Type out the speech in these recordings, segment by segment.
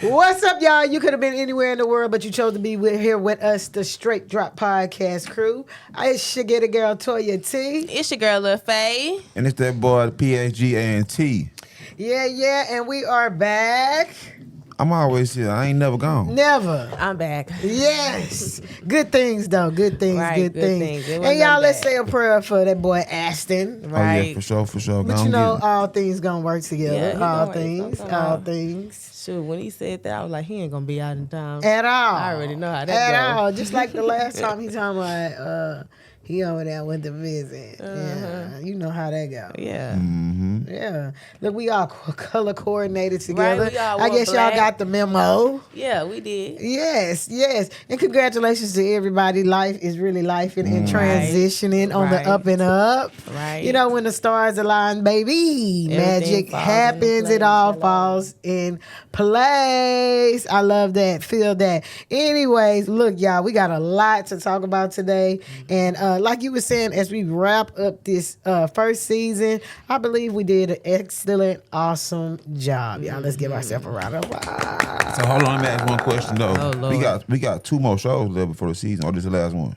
What's up, y'all? You could have been anywhere in the world, but you chose to be here with us, the Straight Drop Podcast crew. It's your get a girl, Toya T. It's your girl, Lil Faye. And it's that boy, PSGANT. Yeah, and we are back. I'm always here. I ain't never gone. Never. I'm back. Yes. Good things, though. Good things, Right, good good things. things. And y'all, let's say a prayer for that boy, Aston. Right. Oh, yeah, for sure. But you know, all things gonna work together. Yeah, all gonna things. Shoot, when he said that, I was like, he ain't gonna be out in time. At all. I already know how that At go. all. Just like the last time he talking about he over there went to visit. Yeah. You know how that go. Yeah. Mm-hmm. Yeah. Look, we all color coordinated together. Right, we all I wore guess black. y'all got the memo. Yeah, we did. Yes. And congratulations to everybody. Life is really life and transitioning on the Right. up and up. Right. You know, when the stars align, baby, Everything magic falls happens. into It all place. falls in place. I love that. Feel that. Anyways, look, y'all, we got a lot to talk about today. And like you were saying, as we wrap up this first season, I believe we did an excellent, awesome job. Y'all, let's give ourselves a round of applause. So hold on, let me ask one question though. Oh, Lord. We got 2 more shows left before the season, or this is the last one?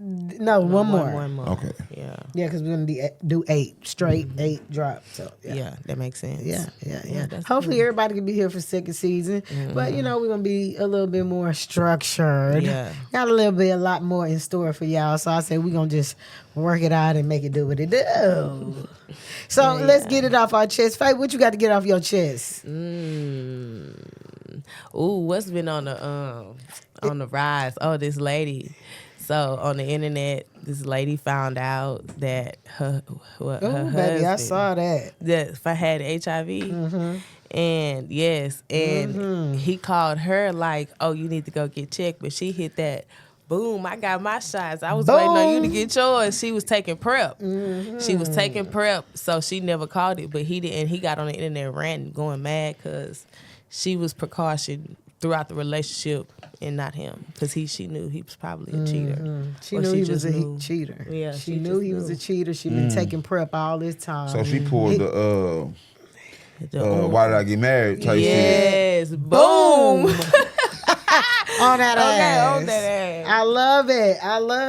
No, one more. One more. Okay. Yeah. Yeah, because we're going to do 8 straight, 8 drops. So, Yeah, that makes sense. Yeah. that's Hopefully everybody can be here for second season. But, you know, we're going to be a little bit more structured. Yeah. Got a lot more in store for y'all. So I say we're going to just work it out and make it do what it do. So let's get it off our chest. Faye, what you got to get off your chest? Ooh, what's been on the rise? Oh, this lady. So on the internet, this lady found out that her husband, Baby, I saw that. that had HIV. And yes, and he called her like, "Oh, you need to go get checked," but she hit that. Boom! I got my shots. I was waiting on you to get yours. She was taking prep. She was taking prep, so she never called it. But he did, and he got on the internet ranting, going mad because she was precaution throughout the relationship and not him, because she knew he was probably a cheater. She Or knew he was just a knew. cheater. Yeah, she she knew just he was knew. a cheater. She been taking prep all this time. So she pulled the The- why did I get married type shit. yes, boom. On that ass. on that ass. I love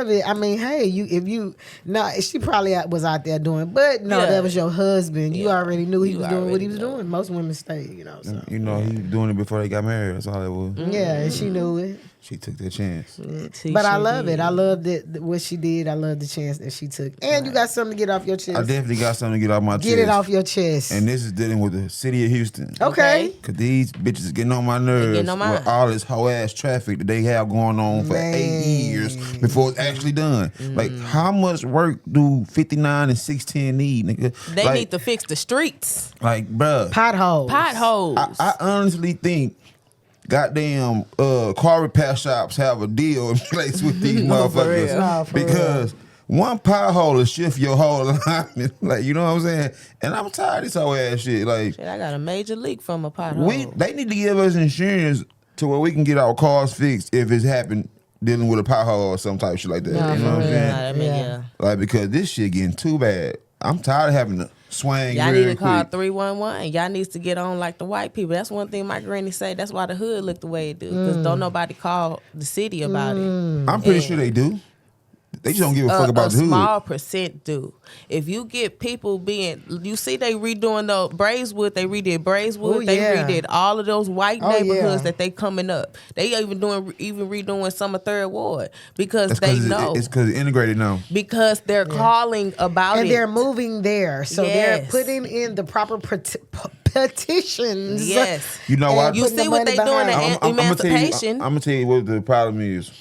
it. I mean, hey, she probably was out there doing, but no, Yeah. that was your husband. You Yeah. already knew he You was doing what already he was know. doing. Most women stay, you know. So. You know, he was doing it before they got married. That's all it was. Yeah, and she knew it. She took that chance. But I love it. I love what she did. I love the chance that she took. And you got something to get off your chest. I definitely got something to get off my chest. Get it off your chest. And this is dealing with the city of Houston. Okay. Cause these bitches is getting on my nerves getting on mine. with all this whole ass traffic that they have going on for 8 years before it's actually done. Like, how much work do 59 and 610 need, nigga? They like, need to fix the streets. like, bruh. Potholes. Potholes. I honestly think goddamn car repair shops have a deal in place with these motherfuckers. real. No, for Because one pothole will shift your whole alignment. Like, you know what I'm saying? And I'm tired of this whole ass shit. Like, Shit, I got a major leak from a pothole. they need to give us insurance to where we can get our cars fixed if it's happened dealing with a pothole or some type of shit like that. No, you know for what I'm real. saying? Nah, that mean, Yeah. yeah. Like, because this shit getting too bad. I'm tired of having to swing Y'all real need to call quick. 311. Y'all needs to get on like the white people. That's one thing my granny say. That's why the hood look the way it do. Because don't nobody call the city about it. I'm pretty sure they do. They just don't give a fuck about the a hood. small percent do. If you get people you see they redoing the Braeswood, they redid Braeswood, Oh, they yeah. redid all of those white Oh, neighborhoods yeah. that they coming up. They even redoing some of Third Ward because That's they 'cause know. it's because it's integrated now. Because they're calling about And it. they're moving there. So they're Yes. putting in the proper petitions. Yes. You know why? And You putting the see what money they doing behind to it. emancipation. I'm gonna tell you what the problem is.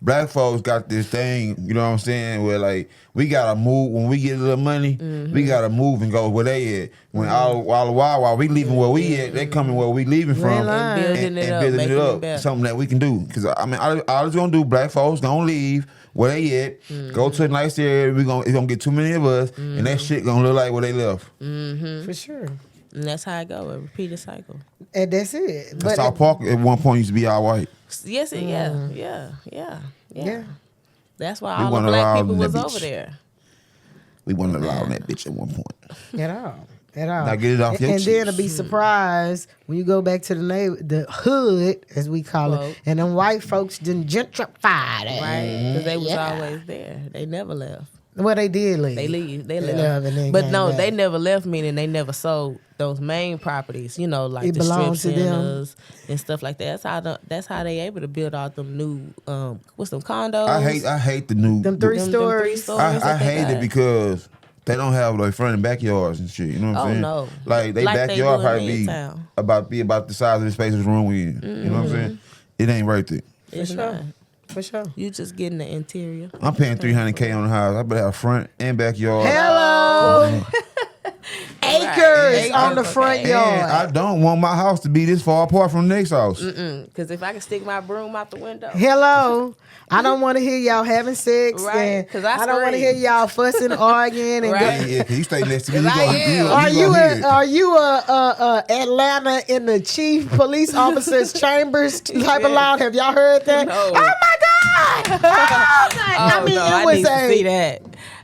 Black folks got this thing, you know what I'm saying, where like we gotta move when we get a little money, we gotta move and go where they at. When all the while we leaving where we at, they coming where we leaving from lying. And building it up, making it better. something that we can do. Cause I mean, all it's gonna do, black folks gonna leave where they at, go to a nice area. It's gonna get too many of us, and that shit gonna look like where they left. For sure. And that's how it go. A repeated cycle. And that's it. But South Park at one point used to be all white. Yes, yeah. Yeah. That's why We all the wanna black allow people that was bitch. over there. We wasn't allowing that bitch at one point. At all. At all. Now get it off your And then to chest. be surprised when you go back to the hood, as we call Quote. it, and them white folks didn't gentrify it. Right, because they was always there. They never left. Well, they did leave. They leave. They left left. and then But came no, back. they never left, meaning they never sold those main properties, like It the strip belongs to them. centers and stuff like that. That's how they able to build all them new what's them condos. I hate the new. Them three Them stories. stories I that they hate it got. because they don't have like front and backyards and shit. You know what I'm Oh, saying? no. Like they Like they backyard do in probably be Midtown. about the size of the space of the room we in. You know what I'm saying? It ain't worth it. It's For not. sure. For sure. You just getting the interior. I'm paying $300K on the house. I better have front and backyard. Hello. Acres on the front And yard. I don't want my house to be this far apart from the next house. Because if I can stick my broom out the window. Hello. I don't want to hear y'all having sex. Right, And 'cause I don't want to hear scream. y'all fussing, arguing, and Right. Yeah, 'cause you stay next to me. 'Cause I am. Are you a Atlanta in the chief police officer's chambers type of loud? Have y'all heard that? No. Oh my God! Oh my! I mean, no, it I was need to see that.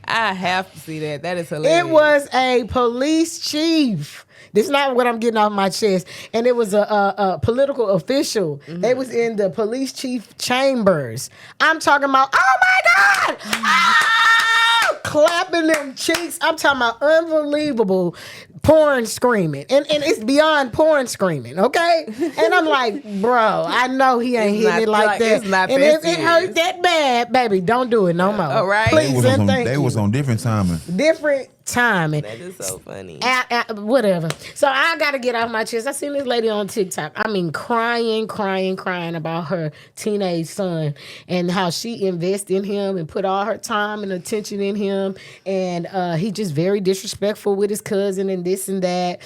I have to see that. That is hilarious. it was a police chief. This is not what I'm getting off my chest. And it was a political official. They was in the police chief chambers. I'm talking about, oh my God! Ah! Clapping them cheeks. I'm talking about unbelievable porn screaming. And it's beyond porn screaming, okay? And I'm like, bro, I know he ain't It's hitting not it like like- that. it's not and that if it hurt serious. that bad, baby, don't do it no more. All right. Please and thank They you. was on different timing. Different timing. That is so funny. Whatever. So I gotta get off my chest. I seen this lady on TikTok. I mean, crying about her teenage son and how she invested in him and put all her time and attention in him, and he just very disrespectful with his cousin and this and that,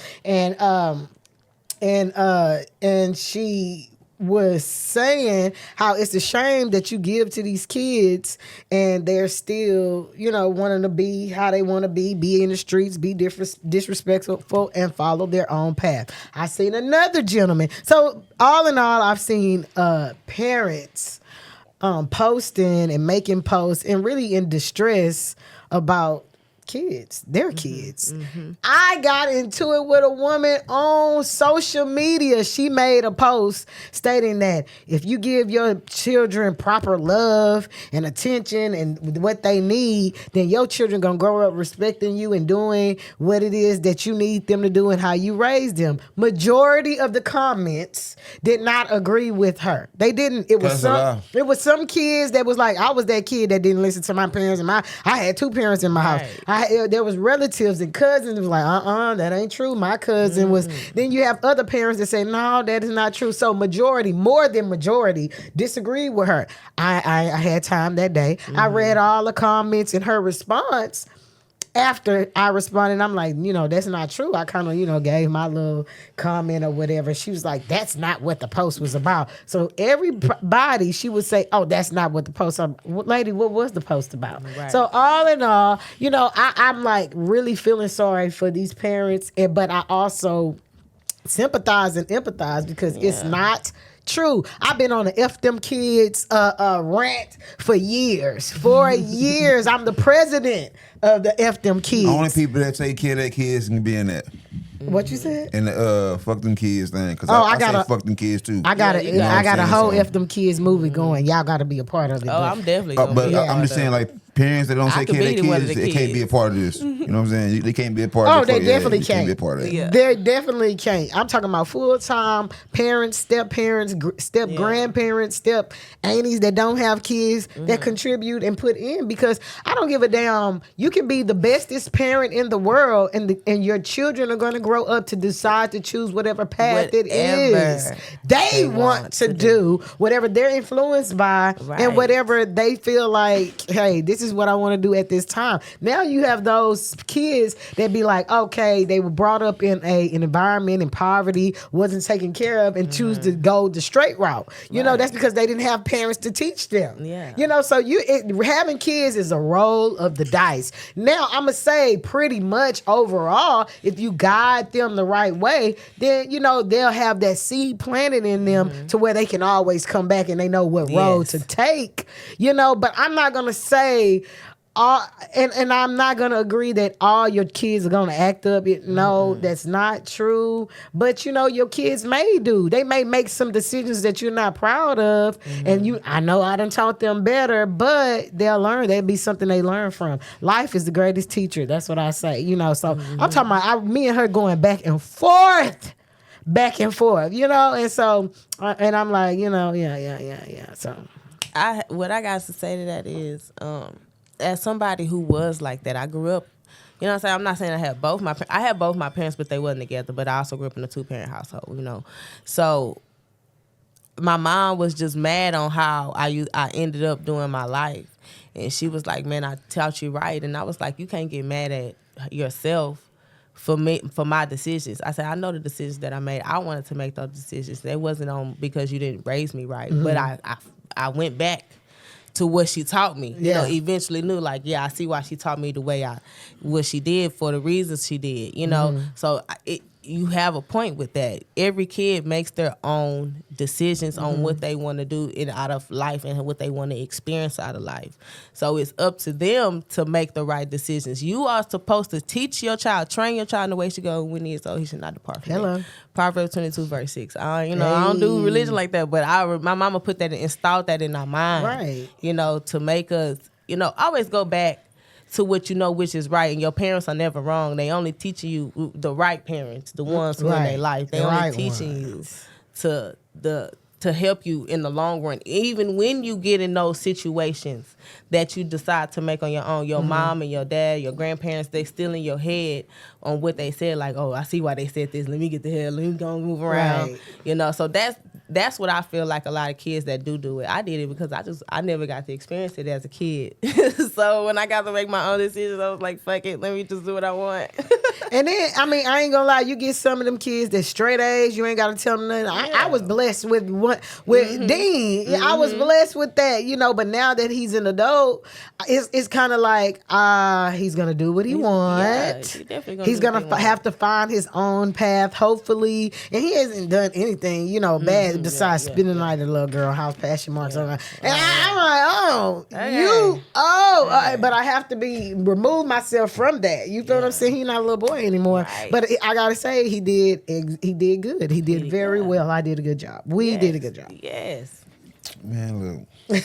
and she was saying how it's a shame that you give to these kids and they're still, wanting to be how they want to be in the streets, be disrespectful, and follow their own path. I seen another gentleman. So all in all, I've seen parents posting and making posts and really in distress about their kids. I got into it with a woman on social media. She made a post stating that if you give your children proper love and attention and what they need, then your children gonna grow up respecting you and doing what it is that you need them to do and how you raise them. Majority of the comments did not agree with her. They didn't. It was some kids that was like, I was that kid that didn't listen to my parents, and I had two parents in my house. There was relatives and cousins that was like, that ain't true. My cousin was. Then you have other parents that say, no, that is not true. So more than majority, disagreed with her. I had time that day. I read all the comments and her response. After I responded, I'm like, that's not true. I kind of, gave my little comment or whatever. She was like, that's not what the post was about. So everybody, she would say, oh, that's not what the post lady, what was the post about? Right. So all in all, I'm like really feeling sorry for these parents, but I also sympathize and empathize because it's not true. I've been on the F them kids rant for years. For years, I'm the president of the F them kids. Only people that take care of their kids can be in that. What you said? In the fuck them kids thing. Because I say fuck them kids too. I got you I got a whole So- F them kids movie going. Y'all got to be a part of it. Oh, I'm definitely gonna But be a I'm part just of saying, it. like, parents that don't I take could care of be their one of kids, the they can't be a kids. part of this. You know what I'm saying? They can't be a part of Oh, it. they definitely They can't be a can't. part of it. Yeah. They definitely can't. I'm talking about full-time parents, step-parents, step-grandparents, step-aunties that don't have kids that contribute and put in, because I don't give a damn. You can be the bestest parent in the world and your children are going to grow up to decide to choose whatever path it is. Whatever They want to do whatever they're influenced by Right. and whatever they feel like, hey, this is what I want to do at this time. Now you have those kids that be like, okay, they were brought up in an environment in poverty, wasn't taken care of, and choose to go the straight route. You know, that's because they didn't have parents to teach them. Yeah. You know, so having kids is a roll of the dice. Now, I'm going to say pretty much overall, if you guide them the right way, then, they'll have that seed planted in them to where they can always come back and they know what road to take. But I'm not going to say and I'm not gonna agree that all your kids are gonna act up. No, that's not true. But your kids may do. They may make some decisions that you're not proud of, and I know I done taught them better, but they'll learn. That'll be something they learn from. Life is the greatest teacher. That's what I say. So I'm talking about me and her going back and forth. And so and I'm like, yeah. So what I got to say to that is, as somebody who was like that, I grew up. What I'm saying? I'm not saying I had both my parents, but they wasn't together. But I also grew up in a 2-parent household. So my mom was just mad on how I ended up doing my life, and she was like, "Man, I taught you right," and I was like, "You can't get mad at yourself for my decisions." I said, "I know the decisions that I made. I wanted to make those decisions. They wasn't on because you didn't raise me right, but I went back to what she taught me. Eventually knew like, I see why she taught me the way what she did for the reasons she did. So you have a point with that. Every kid makes their own decisions on what they want to do out of life and what they want to experience out of life. So it's up to them to make the right decisions. You are supposed to teach your child, train your child in the way he should go. When he is old, he should not depart from it. Proverbs 22 verse 6. I don't do religion like that, but my mama put that and installed that in our mind. Right. To make us, always go back to what which is right, and your parents are never wrong. They only teaching you the right parents, the ones who in their life. They only teaching you to help you in the long run. Even when you get in those situations that you decide to make on your own, your mom and your dad, your grandparents, they still in your head on what they said. Like, oh, I see why they said this. Let me get the hell. Let me go and move around. Right. So that's what I feel like a lot of kids that do it. I did it because I never got to experience it as a kid. So when I got to make my own decisions, I was like, fuck it, let me just do what I want. And then, I ain't gonna lie, you get some of them kids that straight A's, you ain't gotta tell them nothing. I was blessed with Dean. I was blessed with that, but now that he's an adult, it's kind of like, he's gonna do what he wants. He's gonna have to find his own path, hopefully. And he hasn't done anything, bad besides spending the night at a little girl house, passion marks on her. And I'm like, but I have to remove myself from that. You feel what I'm saying? He's not a little boy anymore. Right. But I gotta say, he did good. He did very well. I did a good job. We did a good job. Yes. Man, look.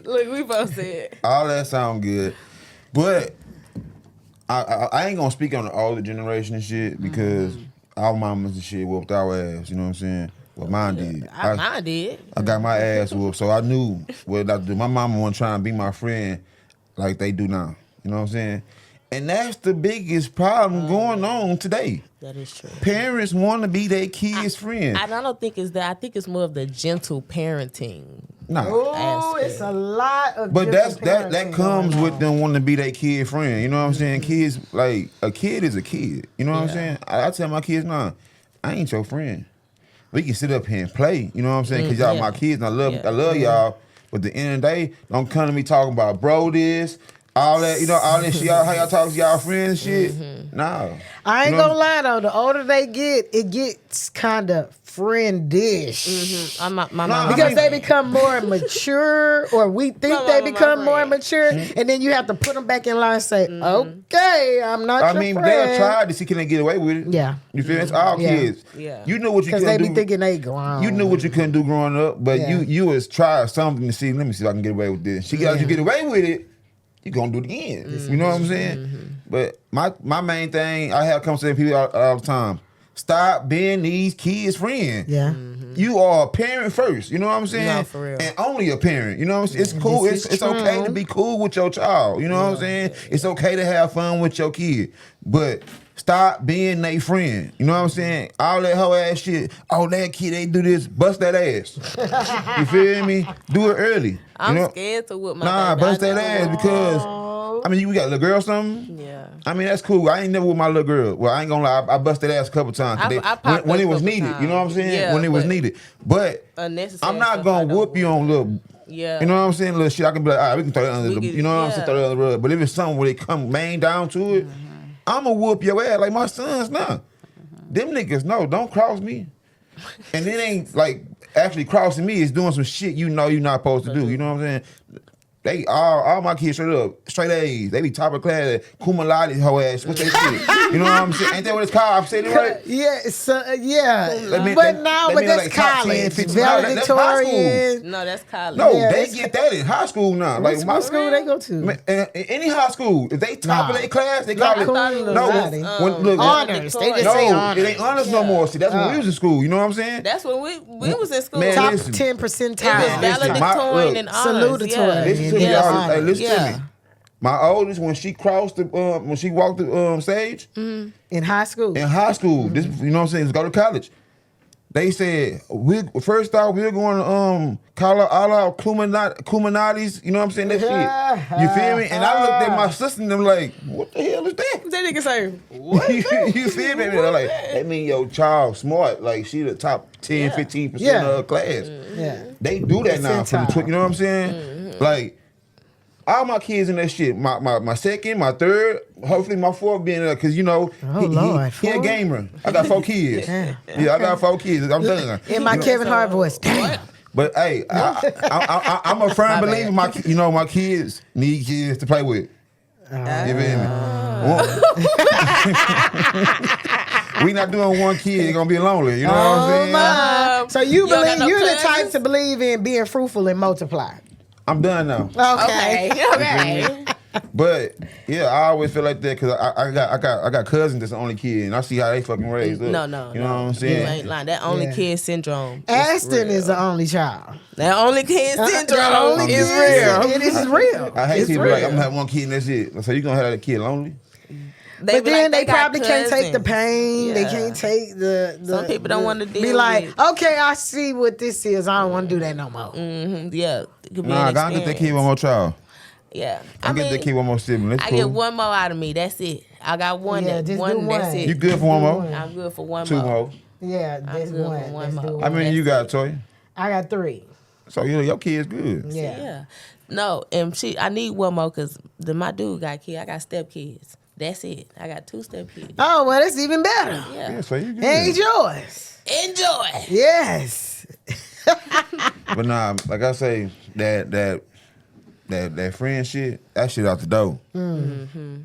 Look, we both said. All that sound good. But I ain't gonna speak on the older generation and shit because our mamas and shit whooped our ass. You know what I'm saying? Well, mine did. Mine did. I got my ass whooped, so I knew what I do. My mama wasn't trying to be my friend like they do now. You know what I'm saying? And that's the biggest problem going on today. That is true. Parents want to be their kids' friend. I don't think it's that. I think it's more of the gentle parenting. No, it's a lot of. But that comes with them wanting to be their kid friend. You know what I'm saying? Kids, like a kid is a kid. You know what I'm saying? I tell my kids now, I ain't your friend. We can sit up here and play. You know what I'm saying? Because y'all my kids, and I love y'all. But at the end of the day, don't come to me talking about bro this. All that, all that shit, how y'all talk to y'all friends and shit. Nah. I ain't gonna lie though, the older they get, it gets kind of friendish. Because they become more mature, or we think they become more mature, and then you have to put them back in line and say, okay, I'm not your friend. They'll try to see can they get away with it. Yeah. You feel me? It's all kids. Yeah. You know what you couldn't do. Because they be thinking they grown. You knew what you couldn't do growing up, but you was try something to see, let me see if I can get away with this. She got you get away with it, you gonna do it again. You know what I'm saying? But my main thing, I have conversations with people all the time. Stop being these kids' friends. Yeah. You are a parent first. You know what I'm saying? No, for real. And only a parent. You know what I'm saying? It's cool. It's okay to be cool with your child. You know what I'm saying? It's okay to have fun with your kid. But stop being their friend. You know what I'm saying? All that whole ass shit. Oh, that kid, they do this. Bust that ass. You feel me? Do it early. I'm scared to whip my baby. Bust that ass because, we got a little girl or something? Yeah. That's cool. I ain't never with my little girl. Well, I ain't gonna lie. I busted ass a couple times. When it was needed. You know what I'm saying? Yeah, when it was needed. But I'm not gonna whoop you on little... Yeah. You know what I'm saying? Little shit. I can be like, all right, we can throw it under the... You know what I'm saying? Throw it under the rug. But if it's something where they come main down to it, I'm gonna whoop your ass like my sons now. Them niggas, no, don't cross me. And it ain't like actually crossing me is doing some shit you're not supposed to do. You know what I'm saying? They all my kids straight A's. They be top of class, cum laude, hoe ass. What's that shit? You know what I'm saying? Ain't that what it's called? I'm saying it right. Yeah, yeah. That mean- But that- now, that but mean that's like top 10, college. 15. No, that's high school. Valedictorian. No, that's college. No, Yeah, they it's- get that in high school now. Like What school they go to? Man, in any high school, if they top of Nah. their class, they call Not it cum no. laude. When, look, Honors. They just no, say honors. it ain't honors no more. See, that's when we was in school. You know what I'm saying? That's when we was in school. Man, Top listen. 10 It was percentile. valedictorian look, and honors. salutatorian. Yeah. Listen to me, Yeah. y'all. Hey, listen to Yeah. me. My oldest, when she crossed the, when she walked the stage In high school. in high school, this, you know what I'm saying? Let's go to college. They said first off we're going to call out all our Kuminati's, you know what I'm saying? That shit. You feel me? And I looked at my sister and I'm like, what the hell is that? That nigga say, you feel me? And I'm like, that mean your child smart. Like she the top 10, 15% Yeah. of her class. Yeah. They do that now for the Percentile. you know what I'm saying? Like all my kids in that shit. My second, my third, hopefully my fourth being there, cause you know Oh, Lord, he a four? gamer. I got 4 kids. Yeah, I got 4 kids. I'm done. In my Kevin Hart voice. Damn. But hey, I'm a firm believer. My kids need kids to play with. You feel me? We not doing one kid. It's gonna be lonely. You know what I'm saying? My. So you don't got believe no you're the type cousins? to believe in being fruitful and multiply. I'm done now. Okay. okay. But yeah, I always feel like that because I got cousins that's the only kid, and I see how they fucking raised up. No. You know what I'm You saying? ain't lying. That only Yeah. kid syndrome. Aston is the only child. That only kid That syndrome only is kid- real. It is real. I hate It's people like real. I'm gonna have one kid and that's it. So you gonna have that kid lonely? They But be then like, they got probably can't take the cousins. pain. They Yeah. can't take the Some people don't wanna Be deal like, with- okay, I see what this is. I don't want to do that no more. Yeah. It could be Nah, an go and get that kid experience. one more child. Yeah. Go get that kid one more sibling. That's I cool. get one more out of me. That's it. I got one. Yeah, that just one. do That's one. it. You good for one more? I'm good for one 2 more. more. Yeah, that's good one. for one Let's more. do How one. many you got, Toy? I got 3. So your kid's good. Yeah. Yeah. No, and I need one more because my dude got kids. I got step kids. That's it. I got 2 step kids. Oh, well, that's even better. Yeah. Yeah, so you good. Ain't yours. Enjoy. Yes. But nah, like I say, that friend shit, that shit out the door.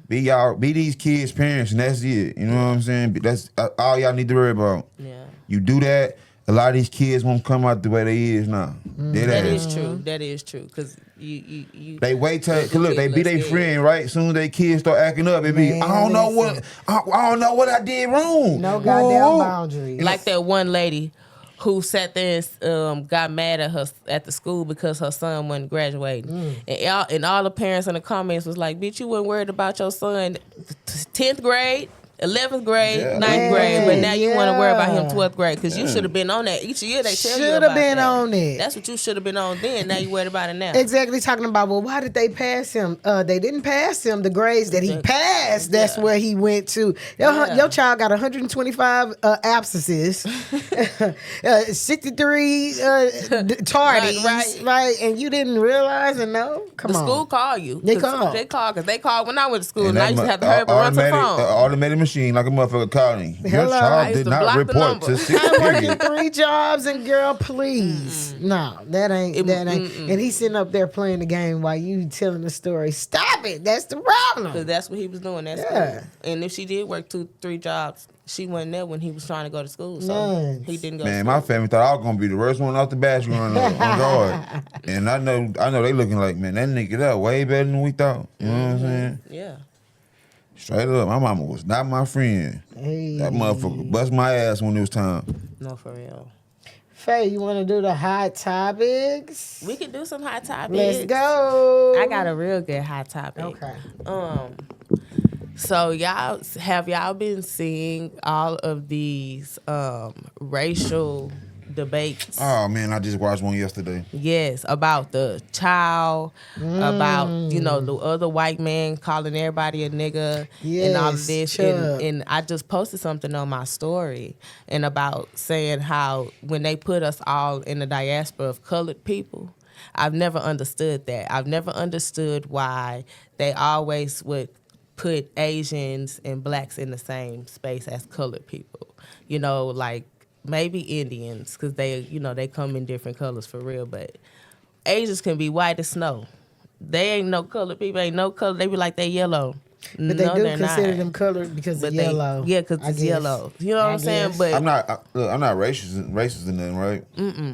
Be these kids' parents, and that's it. You know what I'm saying? That's all y'all need to worry about. Yeah. You do that, a lot of these kids won't come out the way they is now. That is true. That is true. Because you They wait till cause look, they be their Let's get it. friend, right? Soon as they kids start acting up, it be Man, I don't know what listen. I don't know what I did wrong. No goddamn Whoa. boundaries. like that one lady who sat there and got mad at her at the school because her son wasn't graduating. And all the parents in the comments was like, bitch, you weren't worried about your son 10th grade, 11th grade, Yeah. 9th grade, but now you want to worry about him Yeah. 12th grade because you should have been on that. Each year they tell you Should about have been that. on it. That's what you should have been on then. Now you worried about it now. Exactly, talking about, well, why did they pass him? They didn't pass him the grades that he passed. That's Yeah. where he went to. Your child got 125 absences, 63 tardies, right? And you didn't realize and know? Come The on. school call you. They 'Cause call. They call because they called when I went to school, and, that I used to mu- have to hurry up and run to the phone. automated machine like a motherfucker calling. Your Hello. I child used did to not block the report number. to 6th I'm working period. 3 jobs and girl, please. No, that ain't. And he's sitting up there playing the game while you telling the story. Stop it. That's the problem. Because that's what he was doing. That's Yeah. school. And if she did work 2-3 jobs, she wasn't there when he was trying to go to school. So None. he didn't go Man, to my school. family thought I was gonna be the worst one off the bat growing up on guard. And I know they looking like, man, that nigga that way better than we thought. You know what I'm saying? Yeah. Straight up, my mama was not my friend. Hey. That motherfucker bust my ass when it was time. No, for real. Faye, you want to do the hot topics? We could do some hot topics. Let's go. I got a real good hot topic. Okay. So y'all been seeing all of these racial debates? Oh man, I just watched one yesterday. Yes, about the child, about the other white man calling everybody a nigga, and all of Yes, this. Chuck. And I just posted something on my story and about saying how when they put us all in the diaspora of colored people, I've never understood that. I've never understood why they always would put Asians and blacks in the same space as colored people. Like maybe Indians, because they come in different colors for real, but Asians can be white as snow. They ain't no colored people. Ain't no color. They be like they yellow. But they No, do they're consider not. them colored because But of yellow. yeah, because I it's guess. yellow. You know what I I'm saying? guess. But I'm not racist in nothing, right?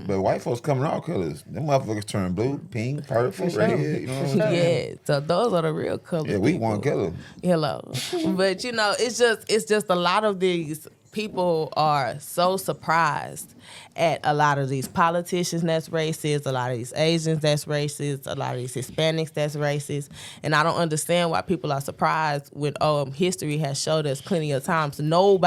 But white folks come in all colors. Them motherfuckers turn blue, pink, purple, sure. red. You know what I'm saying? yeah, so those are the real colors. Yeah, we want color. Hello. But you know, it's just a lot of these people are so surprised at a lot of these politicians that's racist, a lot of these Asians that's racist, a lot of these Hispanics that's racist. And I don't understand why people are surprised when history has showed us plenty of times no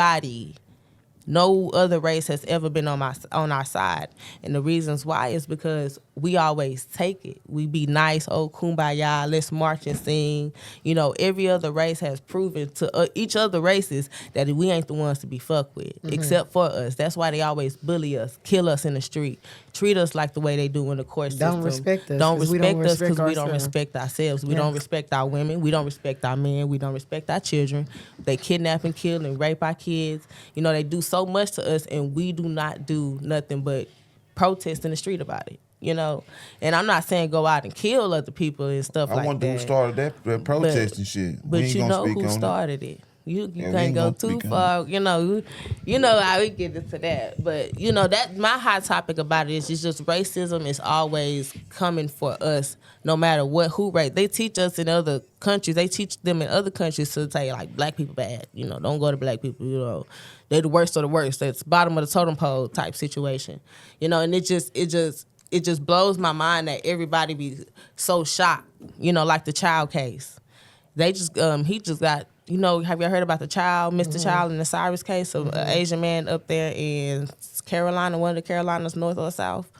other race has ever been on our side. And the reasons why is because we always take it. We be nice, kumbaya, let's march and sing. You know, every other race has proven to each other races that we ain't the ones to be fucked with, except for us. That's why they always bully us, kill us in the street, treat us like the way they do in the court system. Don't respect us. Don't respect us because we don't ourselves. respect ourselves. We Yeah. don't respect our women. We don't respect our men. We don't respect our children. They kidnap and kill and rape our kids. You know, they do so much to us, and we do not do nothing but protest in the street about it. You know, and I'm not saying go out and kill other people and stuff like I that. wonder who started that protest and shit. We But ain't you gonna know speak who on it. started it. You Yeah, we can't ain't go gonna too speak on far. You know how we get into that. But you know that my hot topic about it is it's just racism is always coming for us, no matter who race. They teach us in other countries. They teach them in other countries to say like black people bad. You know, don't go to black people. You know, they're the worst of the worst. It's bottom of the totem pole type situation. You know, and it just blows my mind that everybody be so shocked. You know, like the child case. They just he just got, you know, have you heard about the child, Mr. Child, in the Cyrus case of an Asian man up there in Carolina, one of the Carolinas, north or south?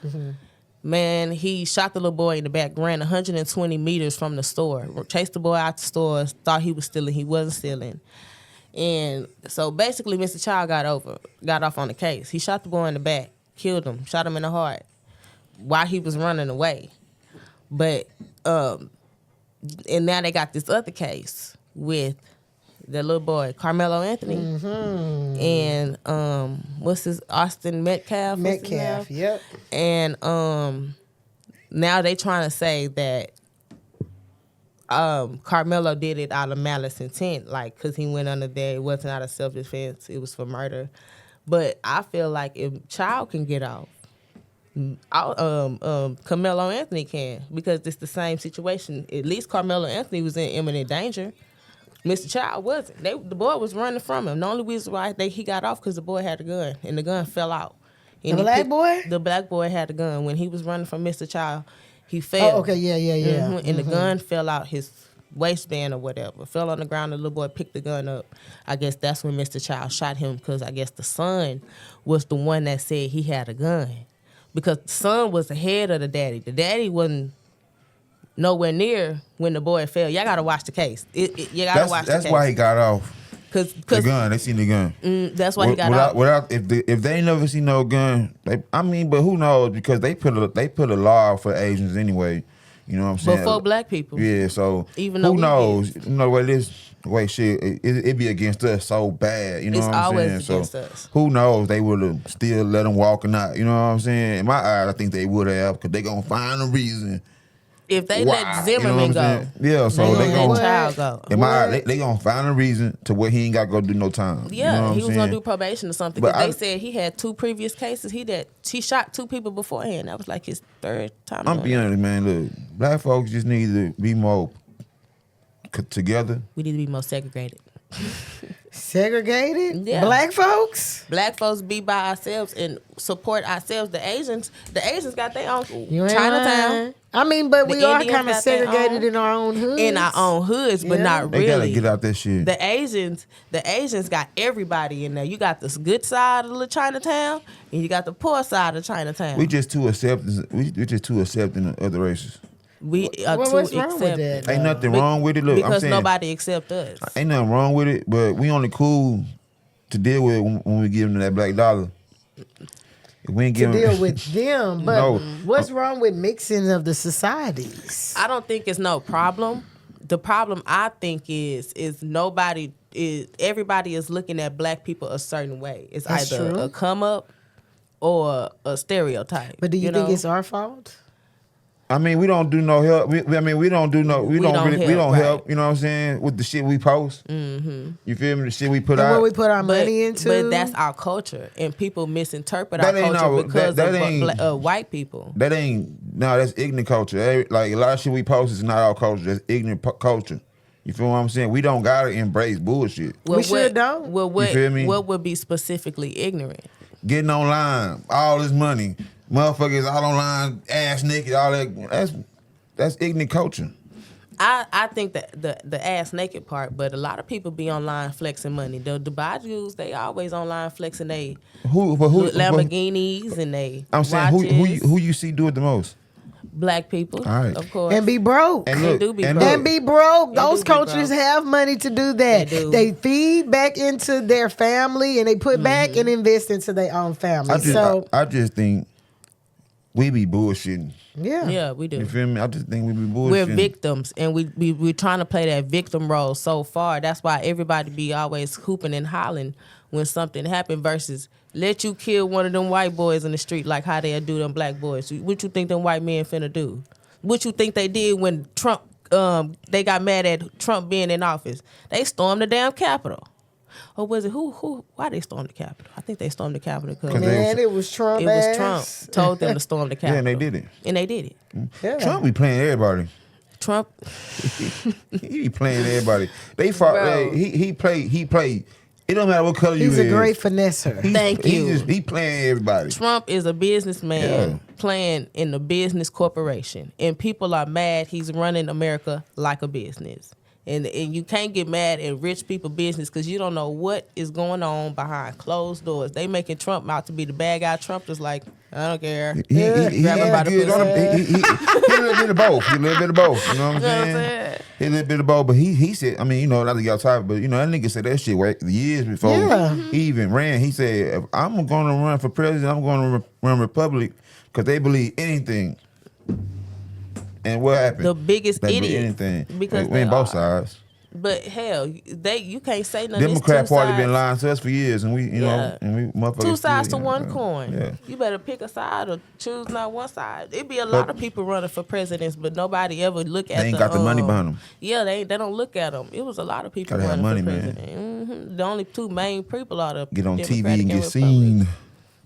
Man, he shot the little boy in the back, ran 120 meters from the store, chased the boy out the store, thought he was stealing, he wasn't stealing. And so basically Mr. Child got off on the case. He shot the boy in the back, killed him, shot him in the heart while he was running away. But and now they got this other case with the little boy, Carmelo Anthony, and what's his Austin Metcalf? Metcalf, yep. And now they trying to say that Carmelo did it out of malice intent, like because he went under there. It wasn't out of self-defense. It was for murder. But I feel like if Child can get off, Carmelo Anthony can, because it's the same situation. At least Carmelo Anthony was in imminent danger. Mr. Child wasn't. The boy was running from him. The only reason why he got off because the boy had a gun, and the gun fell out. And The black boy? The black boy had the gun. When he was running from Mr. Child, he fell. Oh, okay, yeah. And the gun fell out his waistband or whatever. Fell on the ground. The little boy picked the gun up. I guess that's when Mr. Child shot him because I guess the son was the one that said he had a gun. Because the son was ahead of the daddy. The daddy wasn't nowhere near when the boy fell. Y'all gotta watch the case. You gotta watch the case. That's why he got off. Cause The gun, they seen the gun. That's why he got off. If they ain't never seen no gun, but who knows? Because they put a law for Asians anyway. You know what I'm saying? But for black people. Yeah, so Even though who knows? You know what it is? Wait, shit, it be against us so bad. You know It's what I'm saying? always against us. Who knows? They would have still let him walk or not. You know what I'm saying? In my eyes, I think they would have because they gonna find a reason. If they why, let Zimmerman you know what I'm go, saying? Yeah, so they they gonna gonna let Child go. in my eyes, they gonna find a reason to where he ain't got to go do no time. Yeah, you know what he I'm was gonna saying? do probation or something. But Because they said he had 2 previous cases. He shot 2 people beforehand. That was like his 3rd time. I'm being honest, man. Look, black folks just need to be more together. We need to be more segregated. Segregated? Yeah. Black folks? Black folks be by ourselves and support ourselves. The Asians got their own You ain't Chinatown. lying. I mean, but The we are Indians kind of got their segregated own- in our own hoods. in our own hoods, but Yeah. not They really. gotta get out that shit. The Asians got everybody in there. You got the good side of the Chinatown, and you got the poor side of Chinatown. We just too accepting. We just too accepting of other races. We are too What's wrong with accepting. that? Ain't nothing wrong with it. Look, I'm Because saying nobody accept us. ain't nothing wrong with it, but we only cool to deal with when we give them that black dollar. If we ain't To give deal with them, but No. what's wrong with mixing of the societies? I don't think it's no problem. The problem I think is everybody is looking at black people a certain way. It's That's either true. a come up or a stereotype. But do you think know? it's our fault? I mean, we don't do no help. I mean, we don't do no. We don't help. You know what I'm saying? With the shit we post. Mm-hmm. You feel me? The shit we put out. What we put our money into. But that's our culture, and people misinterpret our culture because of white people. That's ignorant culture. Like a lot of shit we post is not our culture. That's ignorant culture. You feel what I'm saying? We don't gotta embrace bullshit. Well, we sure don't. Well, you feel me? What would be specifically ignorant? Getting online, all this money. Motherfuckers all online, ass naked, all that. That's ignorant culture. I think that the ass naked part, but a lot of people be online flexing money. The Bajus, they always online flexing they Lamborghinis and they I'm saying watches. who you see do it the most? Black people, all right. of course. And be broke. And be broke. Those cultures have money to do that. They feed back into their family and they put back and invest into their own family. I just think we be bullshitting. Yeah, we do. You feel me? I just think we be bullshitting. We're victims, and we're trying to play that victim role so far. That's why everybody be always hooping and hollering when something happen versus let you kill one of them white boys in the street like how they do them black boys. What you think them white men finna do? What you think they did when Trump, they got mad at Trump being in office? They stormed the damn Capitol. Or was it why they stormed the Capitol? I think they stormed the Capitol because it was Trump. It was Trump told them to storm the Capitol. Yeah, and they did it. And they did it. Yeah. Trump be playing everybody. Trump, he be playing everybody. They fought. He played. It don't matter what color you is. He's a great finesser. Thank you. He playing everybody. Trump is a businessman playing in the business corporation, and people are mad he's running America like a business. And you can't get mad at rich people business because you don't know what is going on behind closed doors. They making Trump out to be the bad guy. Trump is like, I don't care. He a little bit of both. He a little bit of both. You know what I'm saying? He a little bit of both. But he said, I mean, you know, not to get outside, but you know, that nigga said that shit years before he even ran. He said, if I'm going to run for president, I'm going to run Republic because they believe anything. And what happened? The biggest idiot. Anything. Because we in both sides. But hell, you can't say nothing. Democrat Party been lying to us for years, and we, you know, motherfuckers. Two sides to one coin. Yeah. You better pick a side or choose not one side. It be a lot of people running for presidents, but nobody ever look at. They ain't got the money behind them. Yeah, they don't look at them. It was a lot of people Gotta running have money, for president. man. The only two main people are the get on Democratic TV and get Republic. seen.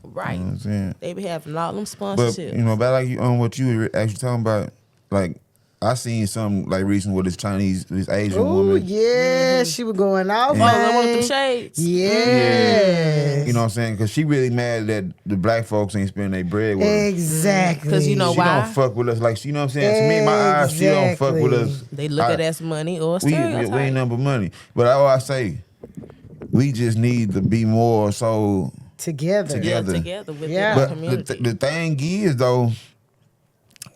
Right. You know what I'm saying? They be having all them But sponsorships. you know, about like you on what you were actually talking about, like. I seen something like recent with this Asian woman. Yeah, she was going off. I want them shades. Yeah. You know what I'm saying? Because she really mad that the black folks ain't spending their bread with her. Exactly. Because you know she why? She don't fuck with us. Like, you know what I'm saying? To me, in my eyes, she don't fuck with us. They look at us money or we stereotype. ain't nothing but money. But all I say, we just need to be more so together. Yeah, together with the community. But the thing is, though,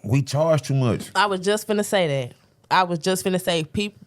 we charge too much. I was just finna say that.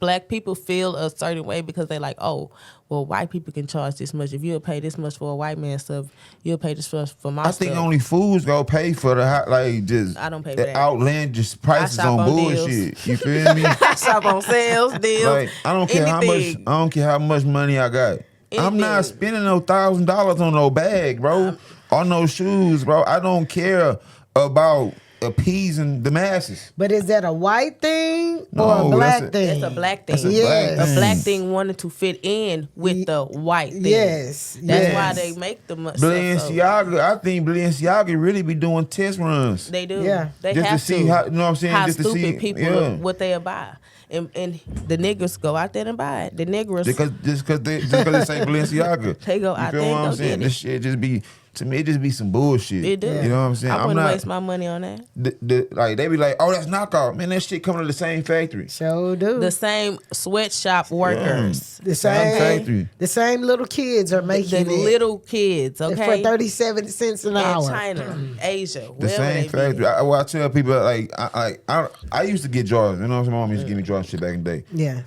Black people feel a certain way because they like, oh, well, white people can charge this much. If you'll pay this much for a white man stuff, you'll pay this much for my stuff. I think only fools go pay for the I don't pay for that. Outlandish prices on bullshit. Deals. You feel me? I shop on sales, deals. Like, I don't care anything. how much money I got. I'm not spending no $1,000 on no bag, bro. On no shoes, bro. I don't care about appeasing the masses. But is that a white thing or a black thing? It's a black thing. Yes. A black thing wanted to fit in with the white thing. Yes. That's why they make the Balenciaga, I think Balenciaga really be doing test runs. They do. Yeah. They just have to see how, you know what I'm saying? How just stupid to see people what they'll buy. And the niggas go out there and buy it. The niggas just because they say Balenciaga. They go out there and go get it. This shit just be, to me, it just be some bullshit. It do. You know what I'm saying? I wouldn't waste my money on that. Like they be like, oh, that's knockoff. Man, that shit coming to the same factory. So do. The same sweatshop workers. The same factory. The same little kids are making the little kids, okay? For 37 cents an hour. China, Asia, The same factory. I tell people like I used to get Jordans. You know, my mom used to give me Jordan shit back in the day. Yeah.